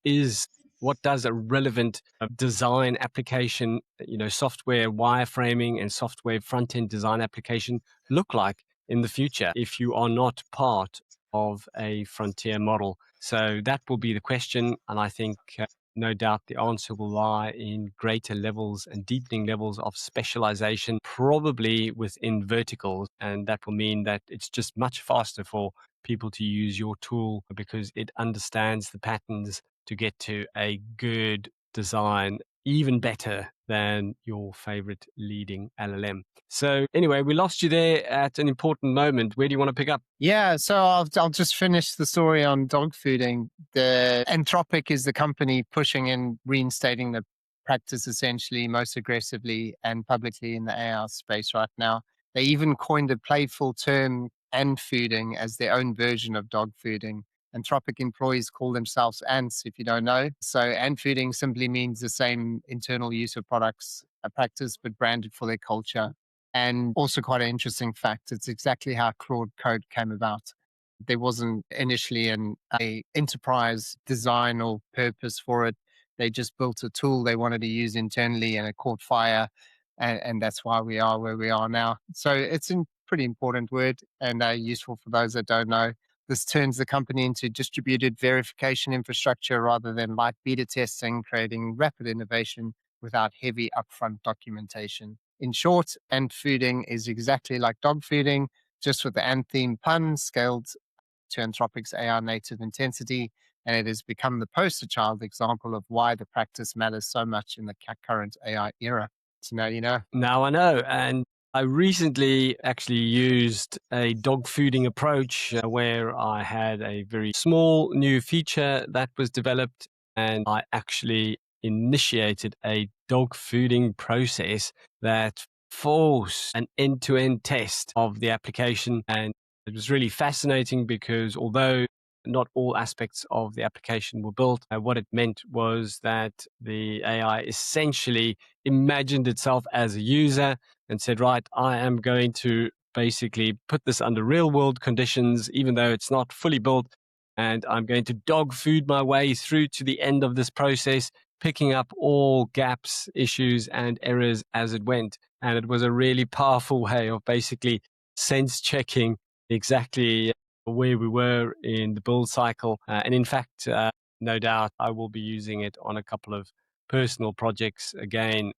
does a relevant design application, software wireframing and software front end design application look like in the future if you are not part of a frontier model? So that will be the question. And I think no doubt the answer will lie in greater levels and deepening levels of specialization, probably within verticals. And that will mean that it's just much faster for people to use your tool because it understands the patterns to get to a good design, even better than your favorite leading LLM. So, anyway, we lost you there at an important moment. Where do you want to pick up? Yeah, so I'll just finish the story on dog fooding. The Anthropic is the company pushing and reinstating the practice essentially most aggressively and publicly in the AI space right now. They even coined a playful term, ant fooding, as their own version of dog fooding. Anthropic employees call themselves ants, if you don't know. So ant fooding simply means the same internal use of products, a practice, but branded for their culture. And also, quite an interesting fact, it's exactly how Claude Code came about. There wasn't initially a enterprise design or purpose for it. They just built a tool they wanted to use internally and it caught fire. And that's why we are where we are now. So it's a pretty important word and useful for those that don't know. This turns the company into distributed verification infrastructure rather than light beta testing, creating rapid innovation without heavy upfront documentation. In short, ant fooding is exactly like dog fooding, just with the ant theme pun scaled to Anthropic's AI native intensity, and it has become the poster child example of why the practice matters so much in the current AI era. So now you know. Now I know. And I recently actually used a dog fooding approach where I had a very small new feature that was developed, and I actually initiated a dog fooding process that forced an end to end test of the application. And it was really fascinating because although not all aspects of the application were built, what it meant was that the AI essentially imagined itself as a user and said, right, I am going to basically put this under real world conditions, even though it's not fully built. And I'm going to dog food my way through to the end of this process, picking up all gaps, issues, and errors as it went. And it was a really powerful way of basically sense checking exactly where we were in the build cycle. And in fact, no doubt I will be using it on a couple of personal projects again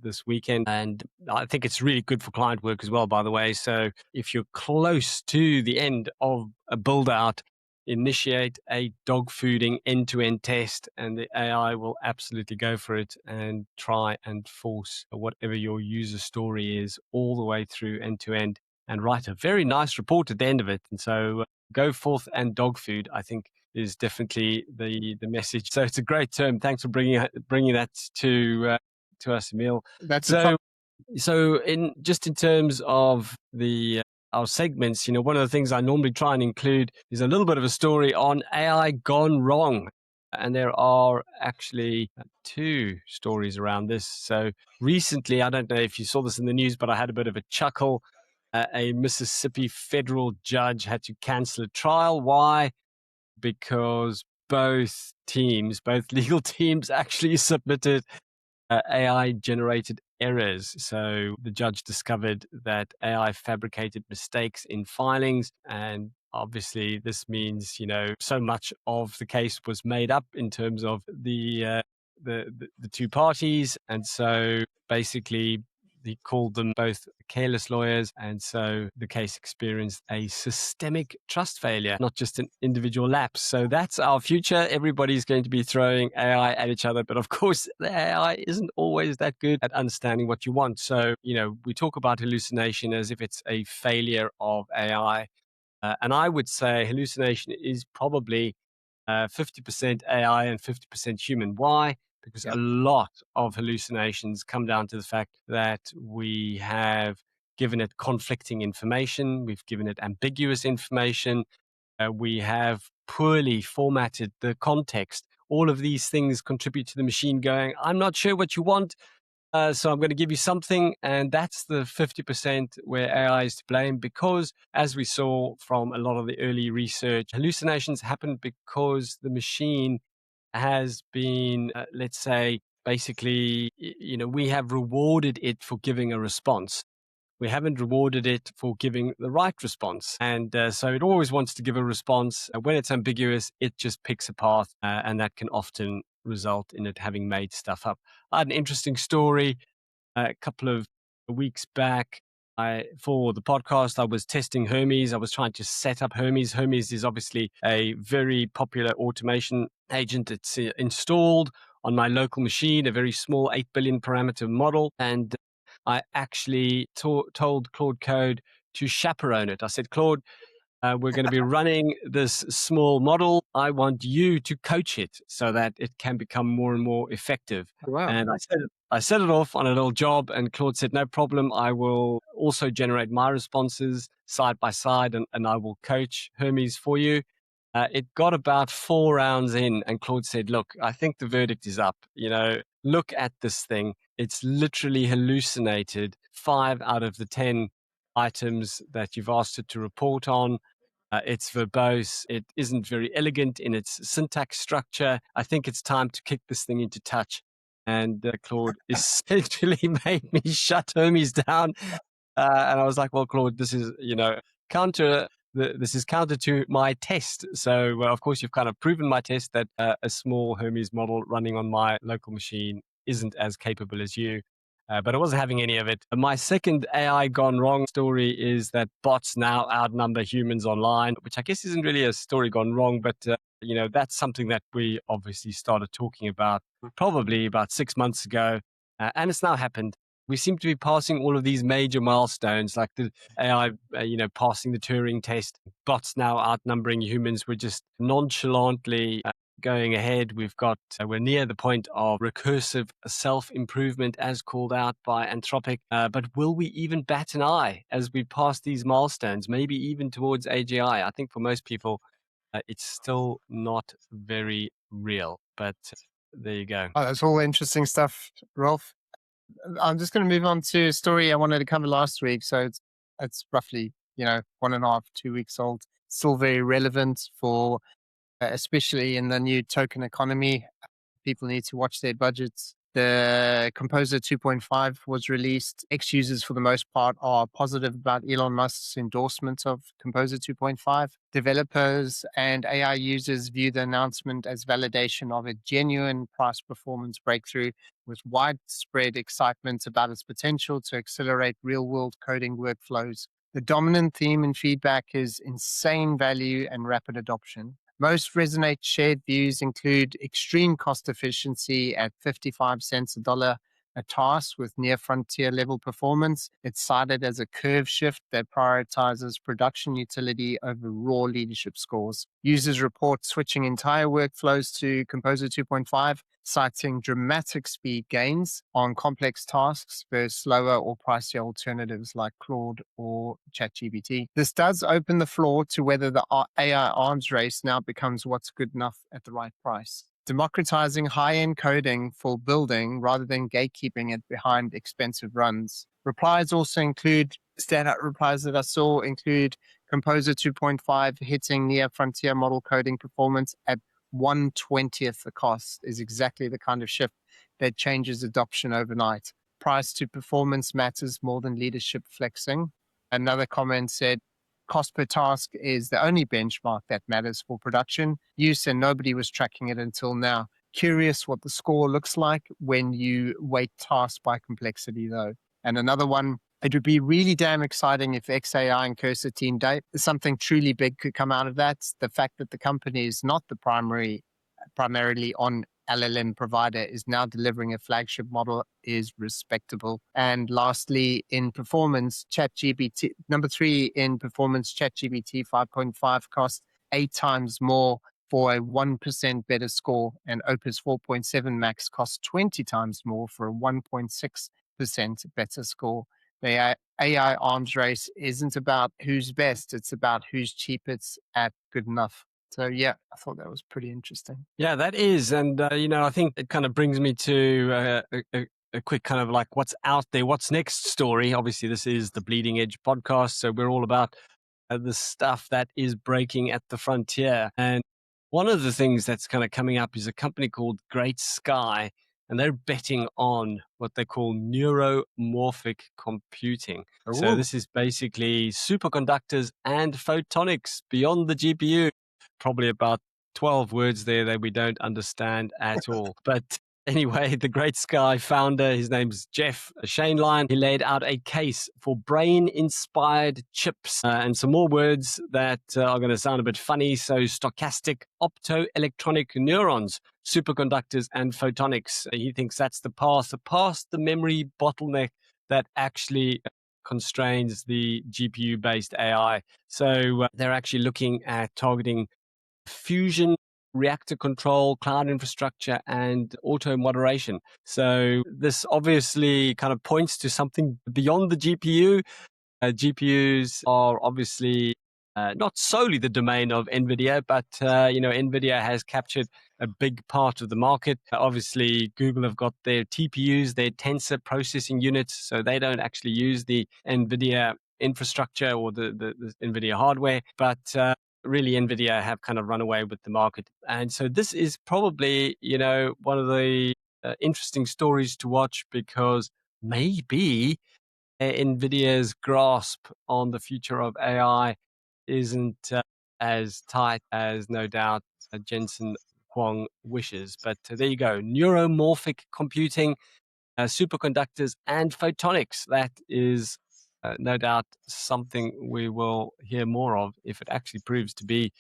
this weekend. And I think it's really good for client work as well, by the way. So if you're close to the end of a build out, initiate a dog fooding end to end test, and the AI will absolutely go for it and try and force whatever your user story is all the way through end to end and write a very nice report at the end of it. And so go forth and dog food, I think, is definitely the message. So it's a great term. Thanks for bringing that to us, Emil. That's a top. So in terms of the our segments, one of the things I normally try and include is a little bit of a story on AI gone wrong. And there are actually two stories around this. So recently, I don't know if you saw this in the news, but I had a bit of a chuckle. A Mississippi federal judge had to cancel a trial. Why? Because both legal teams actually submitted AI generated errors. So the judge discovered that AI fabricated mistakes in filings. And obviously, this means, so much of the case was made up in terms of the two parties. And so basically, he called them both careless lawyers. And so the case experienced a systemic trust failure, not just an individual lapse. So that's our future. Everybody's going to be throwing AI at each other. But of course, the AI isn't always that good at understanding what you want. So, we talk about hallucination as if it's a failure of AI. And I would say hallucination is probably 50% AI and 50% human. Why? Because a Yep. lot of hallucinations come down to the fact that we have given it conflicting information, we've given it ambiguous information, we have poorly formatted the context. All of these things contribute to the machine going, I'm not sure what you want, so I'm going to give you something. And that's the 50% where AI is to blame because, as we saw from a lot of the early research, hallucinations happen because the machine has been, let's say, basically, we have rewarded it for giving a response. We haven't rewarded it for giving the right response. And so it always wants to give a response. When it's ambiguous, it just picks a path, and that can often result in it having made stuff up. I had an interesting story a couple of weeks back. For the podcast, I was testing Hermes. I was trying to set up Hermes. Hermes is obviously a very popular automation agent. It's installed on my local machine, a very small 8 billion parameter model. And I actually told Claude Code to chaperone it. I said, Claude, we're going to be running this small model. I want you to coach it so that it can become more and more effective. Wow. And I set it off on a little job, and Claude said, no problem. I will also generate my responses side by side, and I will coach Hermes for you. It got about 4 rounds in, and Claude said, look, I think the verdict is up. Look at this thing. It's literally hallucinated 5 out of the 10 items that you've asked it to report on. It's verbose. It isn't very elegant in its syntax structure. I think it's time to kick this thing into touch. And Claude essentially made me shut Hermes down. And I was like, well, Claude, this is, counter. This is counter to my test. So, well, of course, you've kind of proven my test that a small Hermes model running on my local machine isn't as capable as you. but I wasn't having any of it. My second AI gone wrong story is that bots now outnumber humans online, which I guess isn't really a story gone wrong, but that's something that we obviously started talking about probably about 6 months ago, and it's now happened. We seem to be passing all of these major milestones, like the AI, passing the Turing test, bots now outnumbering humans. We're just nonchalantly going ahead. We're near the point of recursive self improvement, as called out by Anthropic. But will we even bat an eye as we pass these milestones? Maybe even towards AGI. I think for most people, it's still not very real. But there you go. Oh, that's all interesting stuff, Rolf. I'm just going to move on to a story I wanted to cover last week. So it's roughly 1.5, 2 weeks old. Still very relevant for especially in the new token economy. People need to watch their budgets. The Composer 2.5 was released. X users, for the most part, are positive about Elon Musk's endorsement of Composer 2.5. Developers and AI users view the announcement as validation of a genuine price performance breakthrough, with widespread excitement about its potential to accelerate real world coding workflows. The dominant theme in feedback is insane value and rapid adoption. Most Resonate shared views include extreme cost efficiency at 55 cents a dollar a task with near frontier level performance. It's cited as a curve shift that prioritizes production utility over raw leadership scores. Users report switching entire workflows to Composer 2.5, citing dramatic speed gains on complex tasks versus slower or pricey alternatives like Claude or ChatGPT. This does open the floor to whether the AI arms race now becomes what's good enough at the right price. Democratizing high-end coding for building rather than gatekeeping it behind expensive runs. Replies also include standout replies that I saw include Composer 2.5 hitting near frontier model coding performance at 1/20th the cost is exactly the kind of shift that changes adoption overnight. Price to performance matters more than leadership flexing. Another comment said, cost per task is the only benchmark that matters for production use, and nobody was tracking it until now. Curious what the score looks like when you weight task by complexity, though. And another one, it would be really damn exciting if XAI and Cursor teamed up. Something truly big could come out of that. The fact that the company is not the primarily on LLM provider is now delivering a flagship model is respectable. And lastly, in performance, ChatGPT, number 3 in performance, ChatGPT 5.5 costs 8 times more for a 1% better score, and Opus 4.7 Max costs 20 times more for a 1.6% better score. The AI arms race isn't about who's best, it's about who's cheapest at good enough. So yeah, I thought that was pretty interesting. Yeah, that is. And, I think it kind of brings me to a quick kind of like what's out there, what's next story. Obviously, this is the Bleeding Edge podcast. So we're all about the stuff that is breaking at the frontier. And one of the things that's kind of coming up is a company called Great Sky, and they're betting on what they call neuromorphic computing. So Ooh. this is basically superconductors and photonics beyond the GPU. Probably about 12 words there that we don't understand at all. But anyway, the Great Sky founder, his name's Jeff Shainline, he laid out a case for brain-inspired chips and some more words that are going to sound a bit funny. So stochastic optoelectronic neurons, superconductors, and photonics. He thinks that's the path past the memory bottleneck that actually constrains the GPU-based AI. So they're actually looking at targeting fusion, reactor control, cloud infrastructure, and auto moderation. So this obviously kind of points to something beyond the GPU. GPUs are obviously not solely the domain of NVIDIA, but NVIDIA has captured a big part of the market. Obviously, Google have got their TPUs, their tensor processing units, so they don't actually use the NVIDIA infrastructure or the NVIDIA hardware, but really NVIDIA have kind of run away with the market. And so this is probably, one of the interesting stories to watch, because maybe NVIDIA's grasp on the future of AI isn't as tight as no doubt Jensen Huang wishes. But there you go, neuromorphic computing. superconductors, and photonics. That is no doubt something we will hear more of if it actually proves to be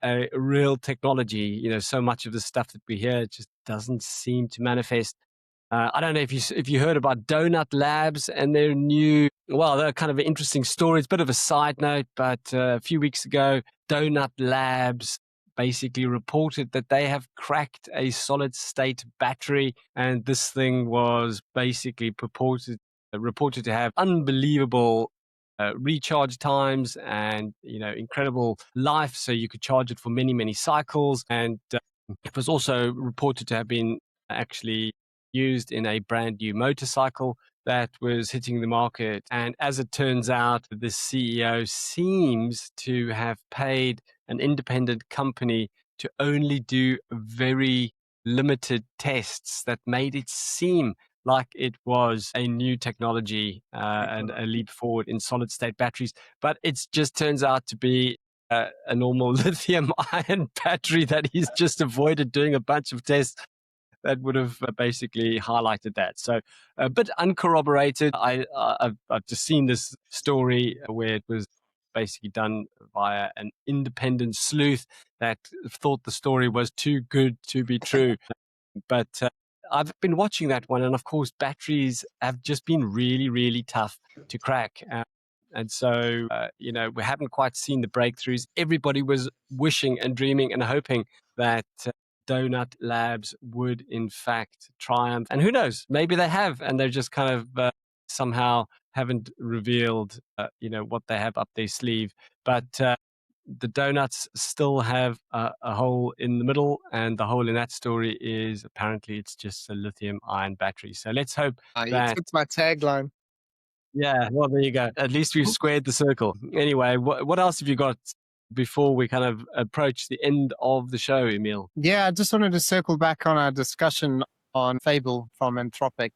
a real technology. So much of the stuff that we hear just doesn't seem to manifest. I don't know if you heard about Donut Labs and their new. Well, they're kind of an interesting story. It's a bit of a side note, but a few weeks ago, Donut Labs basically reported that they have cracked a solid state battery, and this thing was basically reported to have unbelievable recharge times and incredible life. So you could charge it for many many cycles, and it was also reported to have been actually used in a brand new motorcycle that was hitting the market. And as it turns out, the CEO seems to have paid an independent company to only do very limited tests that made it seem like it was a new technology and a leap forward in solid state batteries. But it just turns out to be a normal lithium ion battery that he's just avoided doing a bunch of tests that would have basically highlighted that. So a bit uncorroborated. I've just seen this story where it was basically done via an independent sleuth that thought the story was too good to be true. But I've been watching that one, and of course, batteries have just been really, really tough to crack. And so, we haven't quite seen the breakthroughs. Everybody was wishing and dreaming and hoping that Donut Labs would, in fact, triumph. And who knows? Maybe they have, and they're just kind of somehow haven't revealed, what they have up their sleeve. But the donuts still have a hole in the middle, and the hole in that story is apparently it's just a lithium ion battery. So let's hope You that. took my tagline. Yeah, well, there you go. At least we've squared the circle. Anyway, what else have you got before we kind of approach the end of the show, Emil? Yeah, I just wanted to circle back on our discussion on Fable from Anthropic,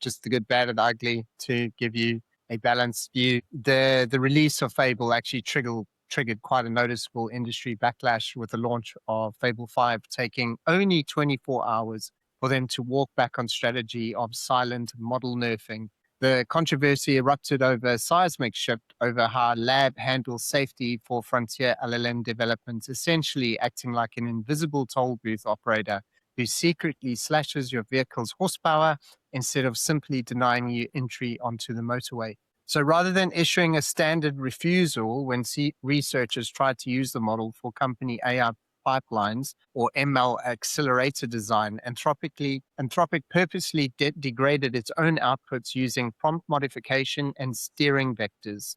just the good, bad, and ugly, to give you a balanced view. The release of Fable actually triggered quite a noticeable industry backlash, with the launch of Fable 5 taking only 24 hours for them to walk back on strategy of silent model nerfing. The controversy erupted over a seismic shift over how lab handles safety for frontier LLM development, essentially acting like an invisible toll booth operator who secretly slashes your vehicle's horsepower instead of simply denying you entry onto the motorway. So rather than issuing a standard refusal when researchers tried to use the model for company AI pipelines or ML accelerator design, Anthropic purposely degraded its own outputs using prompt modification and steering vectors,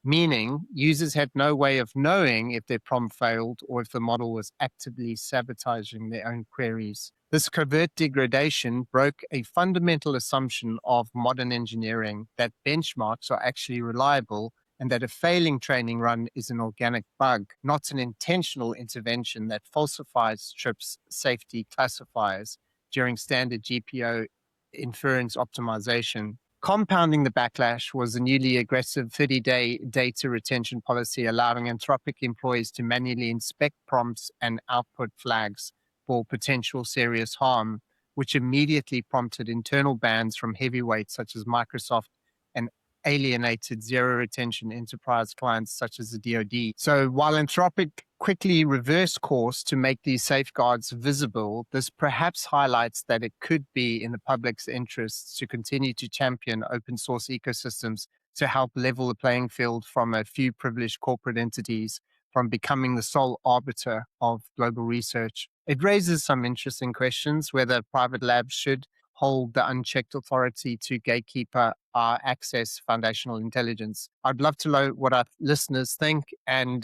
meaning users had no way of knowing if their prompt failed or if the model was actively sabotaging their own queries. This covert degradation broke a fundamental assumption of modern engineering, that benchmarks are actually reliable and that a failing training run is an organic bug, not an intentional intervention that falsifies trips safety classifiers during standard GPO inference optimization. Compounding the backlash was the newly aggressive 30-day data retention policy, allowing Anthropic employees to manually inspect prompts and output flags for potential serious harm, which immediately prompted internal bans from heavyweights such as Microsoft and alienated zero retention enterprise clients such as the DoD. So while Anthropic quickly reversed course to make these safeguards visible, this perhaps highlights that it could be in the public's interests to continue to champion open source ecosystems to help level the playing field from a few privileged corporate entities from becoming the sole arbiter of global research. It raises some interesting questions whether private labs should hold the unchecked authority to gatekeeper our access foundational intelligence. I'd love to know what our listeners think. And,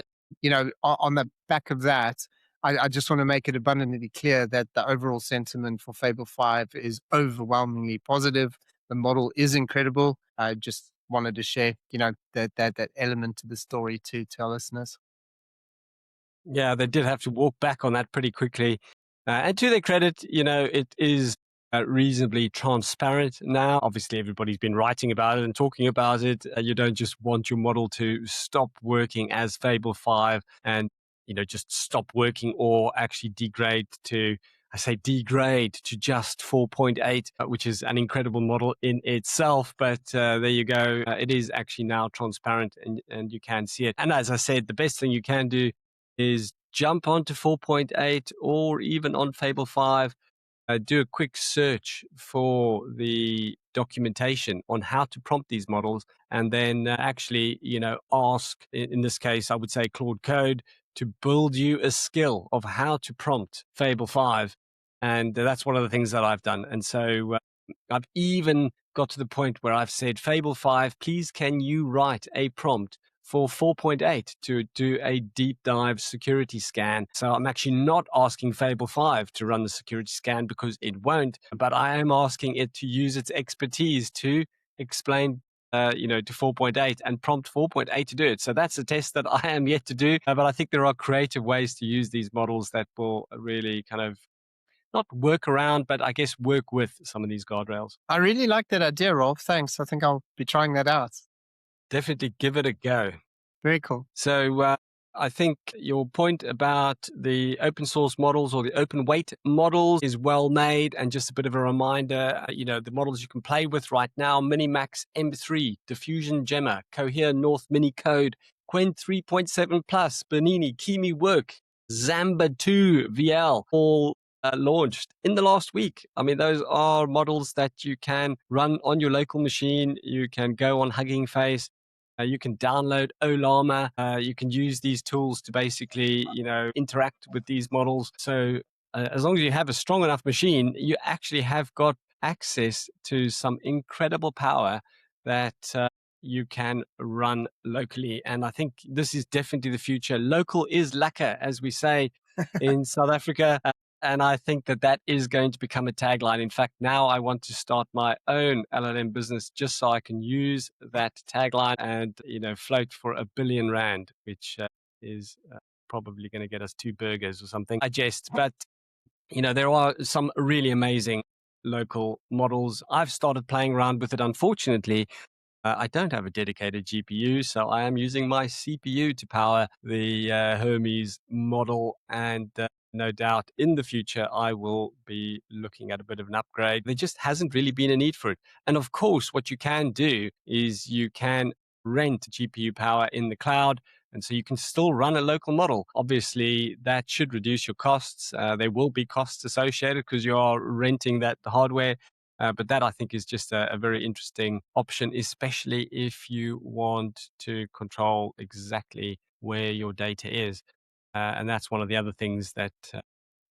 on the back of that, I just want to make it abundantly clear that the overall sentiment for Fable 5 is overwhelmingly positive. The model is incredible. I just wanted to share, that element to the story to our listeners. Yeah, they did have to walk back on that pretty quickly. And to their credit, it is reasonably transparent now. Obviously, everybody's been writing about it and talking about it. You don't just want your model to stop working as Fable 5 and, just stop working or actually degrade to I say degrade to just 4.8, which is an incredible model in itself. But there you go. It is actually now transparent and you can see it. And as I said, the best thing you can do is jump onto 4.8 or even on Fable 5, do a quick search for the documentation on how to prompt these models, and then actually, ask, in this case, I would say Claude Code, to build you a skill of how to prompt Fable 5. And that's one of the things that I've done. And so I've even got to the point where I've said, Fable 5, please can you write a prompt for 4.8 to do a deep dive security scan. So I'm actually not asking Fable 5 to run the security scan because it won't, but I am asking it to use its expertise to explain to 4.8 and prompt 4.8 to do it. So that's a test that I am yet to do. But I think there are creative ways to use these models that will really kind of not work around, but I guess work with some of these guardrails. I really like that idea, Rolf. Thanks. I think I'll be trying that out. Definitely give it a go. Very cool. So I think your point about the open source models or the open weight models is well made. And just a bit of a reminder, the models you can play with right now: Minimax M3, Diffusion Gemma, Cohere North Mini Code, Quen 3.7 Plus, Bernini, Kimi Work, Zamba 2 VL, all launched in the last week. I mean, those are models that you can run on your local machine. You can go on Hugging Face. You can download Olama. You can use these tools to basically, interact with these models. So as long as you have a strong enough machine, you actually have got access to some incredible power that you can run locally. And I think this is definitely the future. Local is lekker, as we say in South Africa. And I think that that is going to become a tagline. In fact, now I want to start my own LLM business just so I can use that tagline and, float for R1 billion, which is probably going to get us 2 burgers or something. I jest, but, there are some really amazing local models. I've started playing around with it. Unfortunately, I don't have a dedicated GPU, so I am using my CPU to power the Hermes model. And no doubt in the future, I will be looking at a bit of an upgrade. There just hasn't really been a need for it. And of course, what you can do is you can rent GPU power in the cloud. And so you can still run a local model. Obviously, that should reduce your costs. There will be costs associated because you are renting that hardware. But that, I think, is just a very interesting option, especially if you want to control exactly where your data is. And that's one of the other things that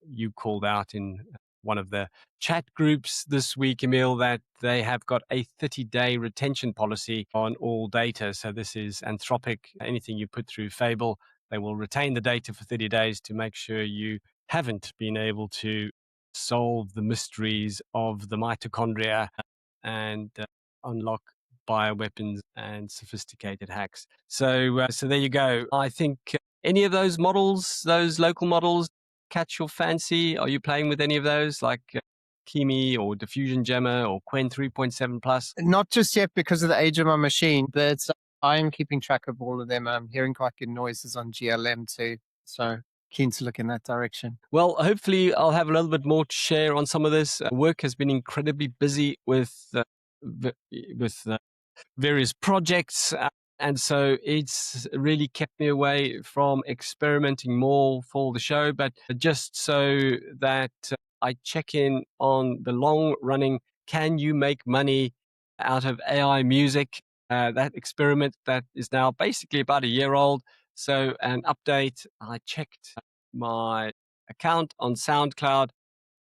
you called out in one of the chat groups this week, Emil, that they have got a 30-day retention policy on all data. So this is Anthropic. Anything you put through Fable, they will retain the data for 30 days to make sure you haven't been able to solve the mysteries of the mitochondria and unlock bioweapons and sophisticated hacks. So there you go. I think any of those models, those local models, catch your fancy? Are you playing with any of those, like Kimi or Diffusion Gemma or Quen 3.7 Plus? Not just yet because of the age of my machine, but I am keeping track of all of them. I'm hearing quite good noises on GLM too. So keen to look in that direction. Well, hopefully I'll have a little bit more to share on some of this. Work has been incredibly busy with various projects. And so it's really kept me away from experimenting more for the show, but just so that I check in on the long running, can you make money out of AI music? That experiment that is now basically about a year old. So an update, I checked my account on SoundCloud,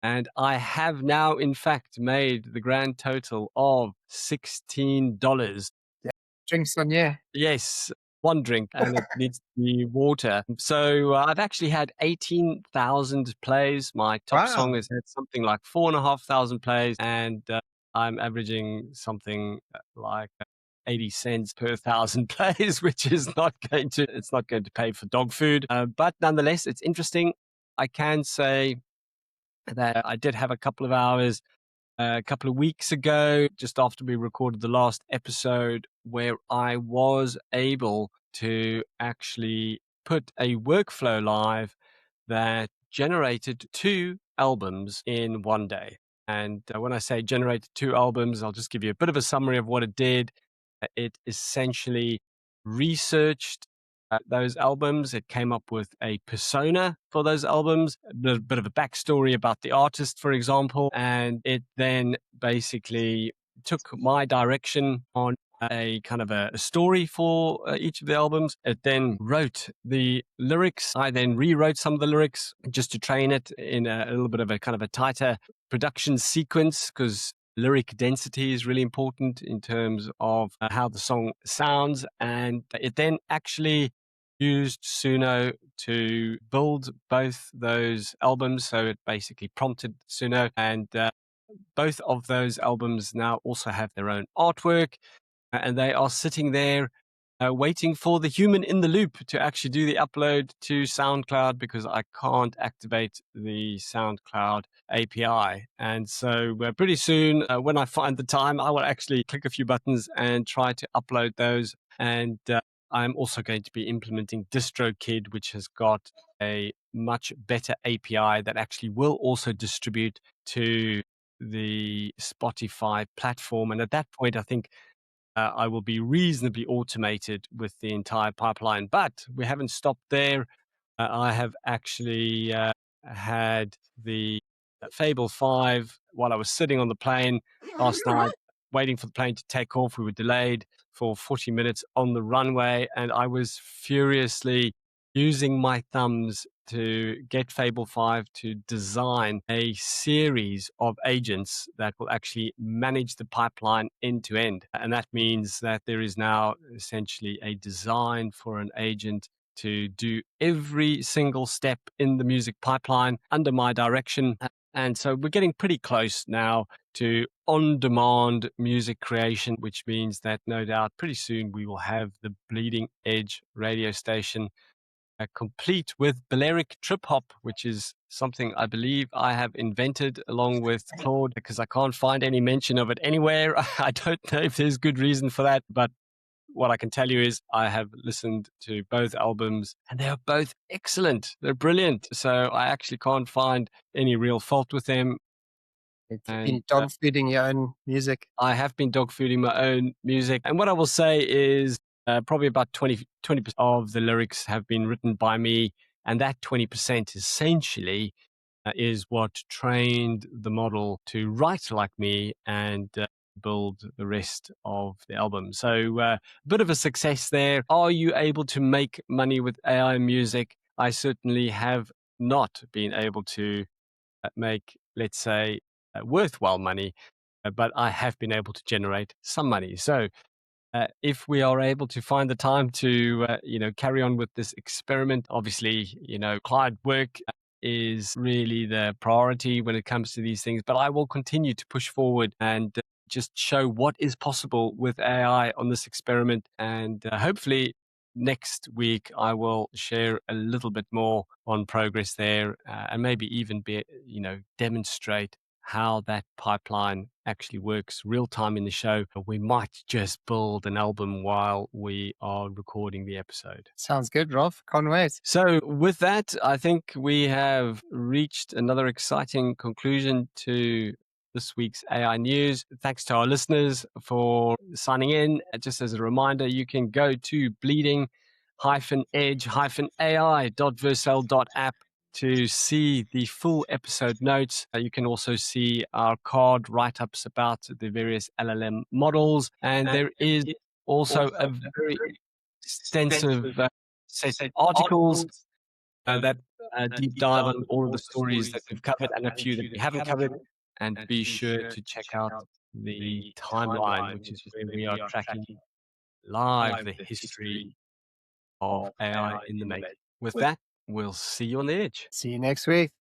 and I have now, in fact, made the grand total of $16. Yeah. Drinks on, yeah. Yes, one drink, and it needs to be water. So I've actually had 18,000 plays. My top song Wow. has had something like 4,500 plays, and I'm averaging something like 80 cents per thousand plays, which is it's not going to pay for dog food. But nonetheless, it's interesting. I can say that I did have a couple of hours a couple of weeks ago, just after we recorded the last episode, where I was able to actually put a workflow live that generated two albums in one day. And when I say generated 2 albums, I'll just give you a bit of a summary of what it did. It essentially researched those albums. It came up with a persona for those albums, bit of a backstory about the artist, for example. And it then basically took my direction on a kind of a story for each of the albums. It then wrote the lyrics. I then rewrote some of the lyrics just to train it in a little bit of a kind of a tighter production sequence, because lyric density is really important in terms of how the song sounds. And it then actually used Suno to build both those albums. So it basically prompted Suno, and both of those albums now also have their own artwork, and they are sitting there waiting for the human in the loop to actually do the upload to SoundCloud, because I can't activate the SoundCloud API. And so pretty soon, when I find the time, I will actually click a few buttons and try to upload those. And I'm also going to be implementing DistroKid, which has got a much better API that actually will also distribute to the Spotify platform. And at that point, I think I will be reasonably automated with the entire pipeline. But we haven't stopped there. I have actually had the Fable 5 while I was sitting on the plane last night, waiting for the plane to take off. We were delayed for 40 minutes on the runway, and I was furiously using my thumbs to get Fable 5 to design a series of agents that will actually manage the pipeline end to end. And that means that there is now essentially a design for an agent to do every single step in the music pipeline under my direction. And so we're getting pretty close now to on demand music creation, which means that no doubt pretty soon we will have the bleeding edge radio station complete with Balearic trip hop, which is something I believe I have invented along with Claude, because I can't find any mention of it anywhere. I don't know if there's good reason for that, but what I can tell you is I have listened to both albums and they are both excellent. They're brilliant. So I actually can't find any real fault with them. It's And been dog feeding your own music. I have been dog fooding my own music. And what I will say is probably about 20% of the lyrics have been written by me. And that 20% essentially is what trained the model to write like me and build the rest of the album. So a bit of a success there. Are you able to make money with AI music? I certainly have not been able to make, let's say, worthwhile money, but I have been able to generate some money. So if we are able to find the time to, carry on with this experiment, obviously, client work is really the priority when it comes to these things. But I will continue to push forward and just show what is possible with AI on this experiment. And hopefully next week, I will share a little bit more on progress there and maybe even demonstrate how that pipeline actually works real time in the show. We might just build an album while we are recording the episode. Sounds good, Rolf. Can't wait. So, with that, I think we have reached another exciting conclusion to this week's AI news. Thanks to our listeners for signing in. Just as a reminder, you can go to bleeding-edge-ai.vercel.app to see the full episode notes. You can also see our card write-ups about the various LLM models. And there is also a very extensive set of articles that deep dive on all of the stories that we've covered and a few that we haven't covered. And be sure to check out the timeline, which is where we are tracking live the history of AI in the making. With that, we'll see you on the edge. See you next week.